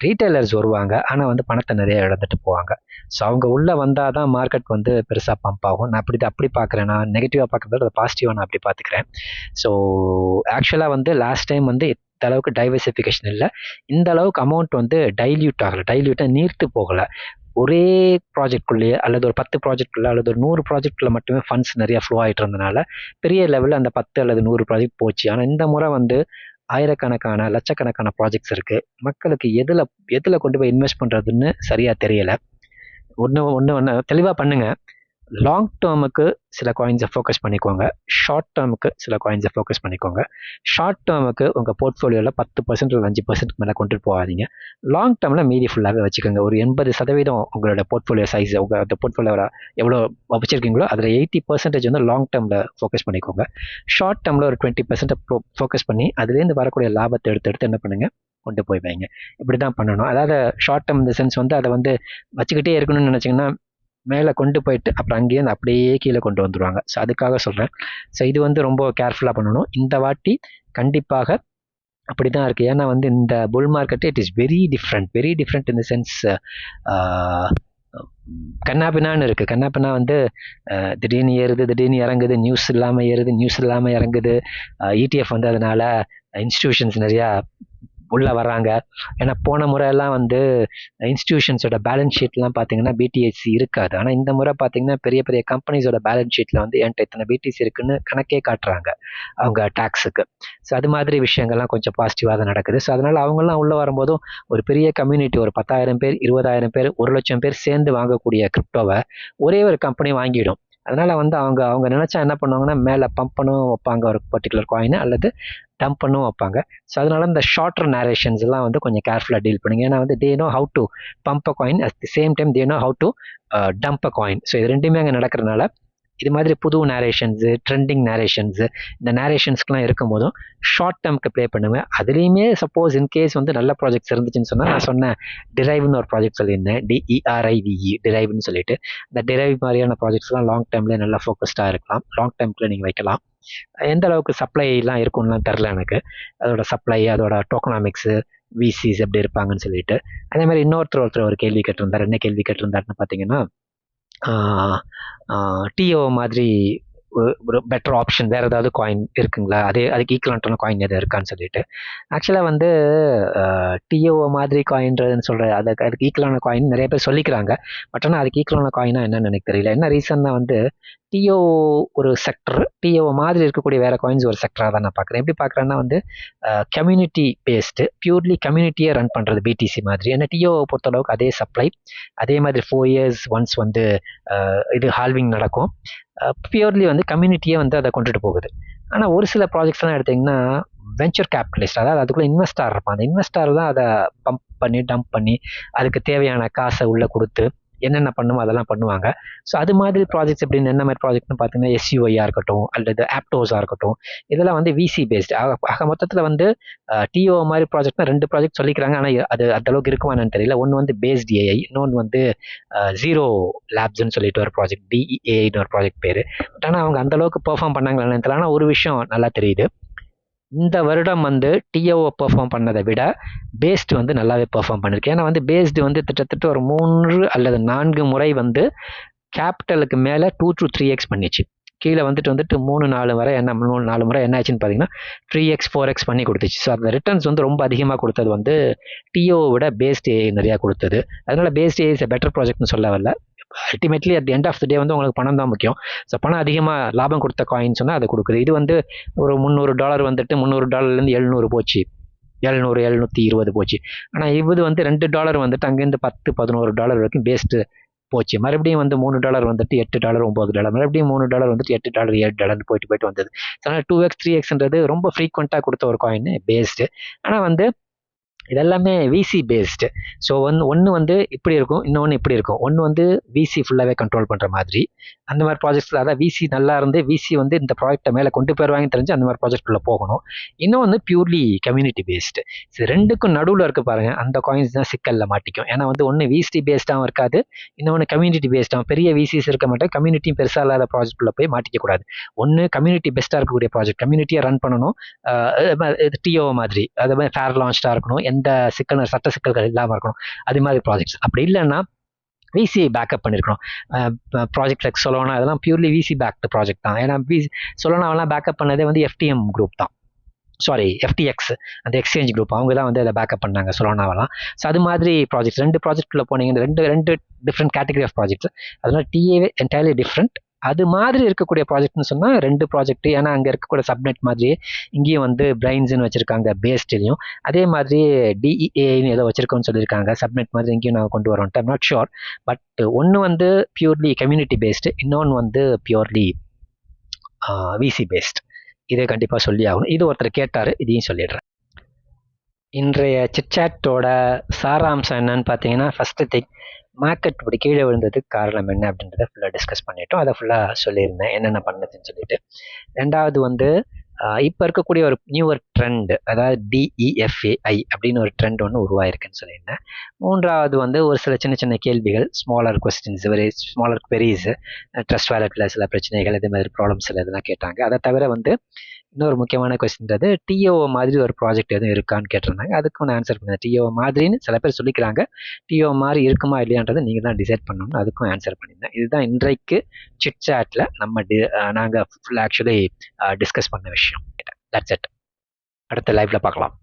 ரீட்டைலர்ஸ் வருவாங்க, ஆனால் வந்து பணத்தை நிறைய இழந்துட்டு போவாங்க. ஸோ அவங்க உள்ளே வந்தால் தான் மார்க்கெட் வந்து பெருசாக பம்ப் ஆகும். நான் அப்படி பார்க்குறேன். நான் நெகட்டிவாக பார்க்குறத அதை பாசிட்டிவாக நான் அப்படி பார்த்துக்கிறேன். ஸோ ஆக்சுவலாக வந்து லாஸ்ட் டைம் வந்து இந்த அளவுக்கு டைவர்சிஃபிகேஷன் இல்லை, இந்த அளவுக்கு அமௌண்ட் வந்து டைல்யூட் ஆகலை, டைல்யூட்டாக நீர்த்து போகலை. ஒரே ப்ராஜெக்ட்குள்ளேயே அல்லது ஒரு 10 ப்ராஜெக்ட்குள்ளே அல்லது ஒரு 100 ப்ராஜெக்ட்குள்ளே மட்டுமே ஃபண்ட்ஸ் நிறைய ஃப்ளோ ஆகிட்டு இருந்தனால பெரிய லெவலில் அந்த 10 அல்லது 100 ப்ராஜெக்ட் போச்சு. ஆனால் இந்த முறை வந்து ஆயிரக்கணக்கான லட்சக்கணக்கான ப்ராஜெக்ட்ஸ் இருக்குது. மக்களுக்கு எதில் கொண்டு போய் இன்வெஸ்ட் பண்ணுறதுன்னு சரியாக தெரியலை. ஒன்று தெளிவாக பண்ணுங்கள். லாங் டேர்முக்கு சில காயின்ஸை ஃபோக்கஸ் பண்ணிக்கோங்க, ஷார்ட் டேர்முக்கு சில காயின்ஸை ஃபோக்கஸ் பண்ணிக்கோங்க. ஷார்ட் டேர்முக்கு உங்கள் போர்ட்ஃபோலியோவில் 10% இல்லை 5% மேலே கொண்டுட்டு போகாதீங்க. லாங் டேர்மில் மீதி ஃபுல்லாகவே வச்சுக்கோங்க. ஒரு 80% உங்களோட போர்ட்ஃபோலியோ சைஸ், உங்கள் அந்த போர்ட்ஃபோலியோவில் எவ்வளோ வச்சுருக்கீங்களோ அதில் 80% வந்து லாங் டேர்மில் ஃபோக்கஸ் பண்ணிக்கோங்க. ஷார்ட் டேர்மில் ஒரு 20% ஃபோக்கஸ் பண்ணி அதுலேருந்து வரக்கூடிய லாபத்தை எடுத்து என்ன பண்ணுங்கள், கொண்டு போய் வைங்க. இப்படி தான் பண்ணணும். அதாவது ஷார்ட் டேர்ம் இந்த சென்ஸ் வந்து அதை வந்து வச்சுக்கிட்டே இருக்கணும்னு நினச்சிங்கன்னா மேலே கொண்டு போயிட்டு அப்புறம் அங்கேயிருந்து அப்படியே கீழே கொண்டு வந்துடுவாங்க. ஸோ அதுக்காக சொல்கிறேன். ஸோ இது வந்து ரொம்ப கேர்ஃபுல்லாக பண்ணணும். இந்த வாட்டி கண்டிப்பாக அப்படி தான் இருக்குது. ஏன்னா வந்து இந்த bull market it is very different இந்த சென்ஸ். கண்ணாபின்னான்னு இருக்குது. கண்ணாபின்னா வந்து திடீர்னு ஏறுது, திடீர்னு இறங்குது, நியூஸ் இல்லாமல் ஏறுது, நியூஸ் இல்லாமல் இறங்குது. ETF வந்து அதனால் இன்ஸ்டிடியூஷன்ஸ் நிறையா உள்ளே வர்றாங்க. ஏன்னா போன முறையெல்லாம் வந்து இன்ஸ்டிடியூஷன்ஸோட பேலன்ஸ் ஷீட்லாம் பார்த்தீங்கன்னா பிடிஎஸ்சி இருக்காது. ஆனால் இந்த முறை பார்த்தீங்கன்னா பெரிய பெரிய கம்பெனிஸோட பேலன்ஸ் ஷீட்டில் வந்து என்கிட்ட இத்தனை பிடிசி இருக்குன்னு கணக்கே காட்டுறாங்க அவங்க டேக்ஸுக்கு. ஸோ அது மாதிரி விஷயங்கள்லாம் கொஞ்சம் பாசிட்டிவாக தான் நடக்குது. ஸோ அதனால் அவங்கெல்லாம் உள்ளே வரும்போதும் ஒரு பெரிய கம்யூனிட்டி, ஒரு 10,000 பேர், 20,000 பேர், 1,00,000 பேர் சேர்ந்து வாங்கக்கூடிய கிரிப்டோவை ஒரே ஒரு கம்பெனி வாங்கிடும். அதனால் வந்து அவங்க நினச்சா என்ன பண்ணுவாங்கன்னா மேலே பம்ப் பண்ணவும் வைப்பாங்க ஒரு பர்டிகுலர் காயினை, அல்லது டம்ப் பண்ணவும் வைப்பாங்க. ஸோ அதனால இந்த ஷார்ட்டர் நேரேஷன்ஸ் எல்லாம் வந்து கொஞ்சம் கேர்ஃபுல்லாக டீல் பண்ணுங்க. ஏன்னா வந்து they know how to pump a coin, at the same time they know how to dump a coin. So இது ரெண்டுமே அங்கே நடக்கிறதுனால இது மாதிரி புது நேரேஷன்ஸு, ட்ரெண்டிங் நேரேஷன்ஸு, இந்த நேரேஷன்ஸ்க்குலாம் இருக்கும் போதும் ஷார்ட் டேர்முக்கு ப்ளே பண்ணுவேன். அதுலேயுமே சப்போஸ் இன்கேஸ் வந்து நல்ல ப்ராஜெக்ட்ஸ் இருந்துச்சுன்னு சொன்னால், நான் சொன்னேன் டிரைவ்னு ஒரு ப்ராஜெக்ட் சொல்லியிருந்தேன், DERIVE டிரைவ்னு சொல்லிட்டு. இந்த டிரைவ் மாதிரியான ப்ராஜெக்ட்ஸ்லாம் லாங் டேர்ம்லேயே நல்லா ஃபோக்கஸ்டாக இருக்கலாம். லாங் டேர்முக்குள்ளே நீங்கள் வைக்கலாம். எந்த அளவுக்கு சப்ளைலாம் இருக்கும்லாம் தெரில எனக்கு, அதோட சப்ளை, அதோட டோக்கனாமிக்ஸு, விசிஸ் எப்படி இருப்பாங்கன்னு சொல்லிட்டு. அதே மாதிரி ஒருத்தர் ஒரு கேள்வி கேட்டிருந்தார். என்ன கேள்வி கேட்டிருந்தாருன்னு பார்த்தீங்கன்னா, டிஓ மாதிரி ஒரு பெட்டர் ஆப்ஷன் வேறு ஏதாவது காயின் இருக்குங்களா, அதுக்கு ஈக்குவலண்ட்டான காயின் எதாவது இருக்கான்னு சொல்லிட்டு. ஆக்சுவலாக வந்து டிஓ மாதிரி காயின்றதுன்னு சொல்கிற அதுக்கு ஈக்குவலான காயின் நிறைய பேர் சொல்லிக்கிறாங்க. பட் ஆனால் அதுக்கு ஈக்குவலான காயினா என்னன்னு எனக்கு தெரியல. என்ன ரீசன்னா வந்து டிஓ ஒரு செக்டர், டிஓ மாதிரி இருக்கக்கூடிய வேறு காயின்ஸ் ஒரு செக்டராக தான் நான் பார்க்குறேன். எப்படி பார்க்குறேன்னா வந்து கம்யூனிட்டி பேஸ்டு, பியூர்லி கம்யூனிட்டியை ரன் பண்ணுறது பிடிசி மாதிரி. ஏன்னா டிஓவை பொறுத்தளவுக்கு அதே சப்ளை, அதே மாதிரி 4 years ஒன்ஸ் வந்து இது ஹால்விங் நடக்கும். பியூர்லி வந்து கம்யூனிட்டியே வந்து அதை கொண்டுட்டு போகுது. ஆனால் ஒரு சில ப்ராஜெக்ட்ஸ்லாம் எடுத்திங்கன்னா வெஞ்சர் கேபிட்டலிஸ்ட், அதாவது அதுக்குள்ளே இன்வெஸ்டார் இருப்பான். அந்த இன்வெஸ்டார் தான் அதை பம்ப் பண்ணி டம்ப் பண்ணி அதுக்கு தேவையான காசை உள்ளே கொடுத்து என்னென்ன பண்ணுமோ அதெல்லாம் பண்ணுவாங்க. ஸோ அது மாதிரி ப்ராஜெக்ட்ஸ் எப்படின்னு என்ன மாதிரி ப்ராஜெக்ட்னு பார்த்தீங்கன்னா SUIயாக இருக்கட்டும் அல்லது ஆப்டோஸாக இருக்கட்டும், இதெல்லாம் வந்து VC பேஸ்டு. ஆக மொத்தத்தில் வந்து டிஓ மாதிரி ப்ராஜெக்ட்னா 2 ப்ராஜெக்ட் சொல்லிக்கிறாங்க. ஆனால் அது அந்தளவுக்கு இருக்குமான்னு தெரியல. ஒன்று வந்து பேஸ்ட் AI, இன்னொன்று வந்து ஜீரோ லேப்ஸ்ன்னு சொல்லிட்டு ஒரு ப்ராஜெக்ட், DEAன்னு ஒரு ப்ராஜெக்ட் பேர். பட் ஆனால் அவங்க அந்தளவுக்கு பெர்ஃபார்ம் பண்ணாங்களான்னு தெரியல. ஆனால் ஒரு விஷயம் நல்லா தெரியுது, இந்த வருடம் வந்து டிஓவை பெர்ஃபார்ம் பண்ணதை விட பேஸ்டு வந்து நல்லாவே பெர்ஃபார்ம் பண்ணிருக்கு. ஏன்னா வந்து பேஸ்டு வந்து கிட்டத்தட்ட ஒரு 3 அல்லது 4 முறை வந்து கேபிட்டலுக்கு மேலே 2 to 3x பண்ணிச்சு. கீழே வந்துட்டு 3-4 முறை என்ன ஆச்சுன்னு பார்த்தீங்கன்னா 3x 4x பண்ணி கொடுத்துச்சு. ஸோ அந்த ரிட்டர்ன்ஸ் வந்து ரொம்ப அதிகமாக கொடுத்தது வந்து டிஓவை விட பேஸ்ட் ஏஐ நிறையா கொடுத்தது. அதனால based AI is a better ப்ராஜெக்ட்னு சொல்ல வரல. Ultimately at the end of the day வந்து உங்களுக்கு பணம் தான் முக்கியம். ஸோ பணம் அதிகமாக லாபம் கொடுத்த காயின் சொன்னால் அது கொடுக்குது. இது வந்து ஒரு $300 வந்துட்டு $300லேருந்து 700 போச்சு, 720 போச்சு. ஆனால் இது வந்து $2 வந்துட்டு அங்கேருந்து $10-11 வரைக்கும் பேஸ்ட்டு போச்சு. மறுபடியும் வந்து $3 வந்துட்டு $8 $9, மறுபடியும் $3 வந்துட்டு $8 $7 போயிட்டு வந்தது. அதனால் 2x 3xன்றது ரொம்ப ஃப்ரீக்வெண்ட்டாக கொடுத்த ஒரு காயின் பேஸ்டு. ஆனால் வந்து இதெல்லாமே விசி பேஸ்டு. ஸோ ஒன்று வந்து இப்படி இருக்கும், இன்னொன்று இப்படி இருக்கும். ஒன்று வந்து விசி ஃபுல்லாகவே கண்ட்ரோல் பண்ணுற மாதிரி அந்த மாதிரி ப்ராஜெக்ட்ஸில், அதான் விசி நல்லா இருந்து விசி வந்து இந்த ப்ராஜெக்டை மேலே கொண்டு போயிடுவாங்கன்னு தெரிஞ்சு அந்த மாதிரி ப்ராஜெக்ட்குள்ளே போகணும். இன்னொன்று பியூர்லி கம்யூனிட்டி பேஸ்டு. ஸோ ரெண்டுக்கும் நடுவில் இருக்க பாருங்கள், அந்த காயின்ஸ் தான் சிக்கலில் மாட்டிக்கும். ஏன்னா வந்து ஒன்று விசி பேஸ்டாகவும் இருக்காது, இன்னொன்று கம்யூனிட்டி பேஸ்டாகவும். பெரிய விசிஸ் இருக்க மாட்டேன், கம்யூனிட்டியும் பெருசாக இல்லாத ப்ராஜெக்ட்குள்ளே போய் மாட்டிக்கக்கூடாது. ஒன்று கம்யூனிட்டி பெஸ்ட்டாக இருக்கக்கூடிய ப்ராஜெக்ட், கம்யூனிட்டியை ரன் பண்ணணும், டிஓ மாதிரி அது மாதிரி ஃபேர் லான்ச்டாக இருக்கணும், எந்த எந்த சட்ட சிக்கல்கள் இல்லாமல் இருக்கணும். அது மாதிரி ப்ராஜெக்ட்ஸ். அப்படி இல்லைன்னா விசி பேக்கப் பண்ணியிருக்கணும். ப்ராஜெக்ட் லைக் சொலோனா அதெல்லாம் பியூர்லி விசி பேக்டு ப்ராஜெக்ட் தான். ஏன்னா சொலோனாவெல்லாம் பேக்கப் பண்ணதே வந்து எஃப்டிஎம் குரூப் தான். சாரி, எஃப்டிஎக்ஸ், அந்த எக்ஸ்சேஞ்ச் குரூப் அவங்க தான் வந்து அதை பேக்கப் பண்ணாங்க சொலோனாவெல்லாம். ஸோ அது மாதிரி ப்ராஜெக்ட்ஸ் 2 ப்ராஜெக்ட்குள்ளே போனீங்க, ரெண்டு டிஃப்ரெண்ட் கேட்டகரி ஆஃப் ப்ராஜெக்ட்ஸ். அதனால டிஏவே என்டையர்லி டிஃப்ரெண்ட். அது மாதிரி இருக்கக்கூடிய ப்ராஜெக்ட்னு சொன்னால் 2 ப்ராஜெக்ட். ஏன்னா அங்கே இருக்கக்கூடிய சப்நெட் மாதிரியே இங்கேயும் வந்து பிரைன்ஸ்னு வச்சிருக்காங்க பேஸ்ட்லையும். அதே மாதிரி டிஇஏன்னு ஏதோ வச்சிருக்கோன்னு சொல்லியிருக்காங்க சப்நெட் மாதிரி இங்கேயும் நாங்கள் கொண்டு வரோம். I'm not sure. பட் ஒன்று வந்து பியூர்லி கம்யூனிட்டி பேஸ்டு, இன்னொன்று வந்து பியூர்லி விசி பேஸ்ட். இதை கண்டிப்பாக சொல்லி ஆகணும். இது ஒருத்தர் கேட்டார், இதையும் சொல்லிடுறேன். இன்றைய சிட்சாட்டோட சாராம்சம் என்னன்னு பார்த்தீங்கன்னா, ஃபஸ்ட்டு திங், மார்க்கெட் இப்படி கீழே விழுந்ததுக்கு காரணம் என்ன அப்படின்றத ஃபுல்லாக டிஸ்கஸ் பண்ணிட்டோம். அதை ஃபுல்லாக சொல்லியிருந்தேன் என்னென்ன பண்ணதுன்னு சொல்லிட்டு. ரெண்டாவது வந்து இப்போ இருக்கக்கூடிய ஒரு நியூவர் ட்ரெண்ட், அதாவது டிஇஎஃப்ஏஐ அப்படின்னு ஒரு ட்ரெண்ட் ஒன்று உருவாயிருக்குன்னு சொல்லியிருந்தேன். மூன்றாவது வந்து ஒரு சில சின்ன சின்ன கேள்விகள், smaller questions, very smaller queries, trust வேலட்டில் சில பிரச்சனைகள், இது மாதிரி ப்ராப்ளம்ஸ் இதெல்லாம் கேட்டாங்க. அதை தவிர வந்து இன்னொரு முக்கியமான கொஸ்டின்றது டிஓ மாதிரி ஒரு ப்ராஜெக்ட் எதுவும் இருக்கான்னு கேட்டிருந்தாங்க. அதுக்கு நான் ஆன்சர் பண்ணேன். டிஓ மாதிரின்னு சில பேர் சொல்லிக்கிறாங்க, டிஓ மாதிரி இருக்குமா இல்லையான்றதை நீங்கள் தான் டிசைட் பண்ணணும்னு அதுக்கும் ஆன்சர் பண்ணியிருந்தேன். இதுதான் இன்றைக்கு சிட்சாட்டில் நாங்கள் ஃபுல்லாக ஆக்சுவலி டிஸ்கஸ் பண்ண விஷயம். That's it. அடுத்த லைவ்ல பார்க்கலாம்.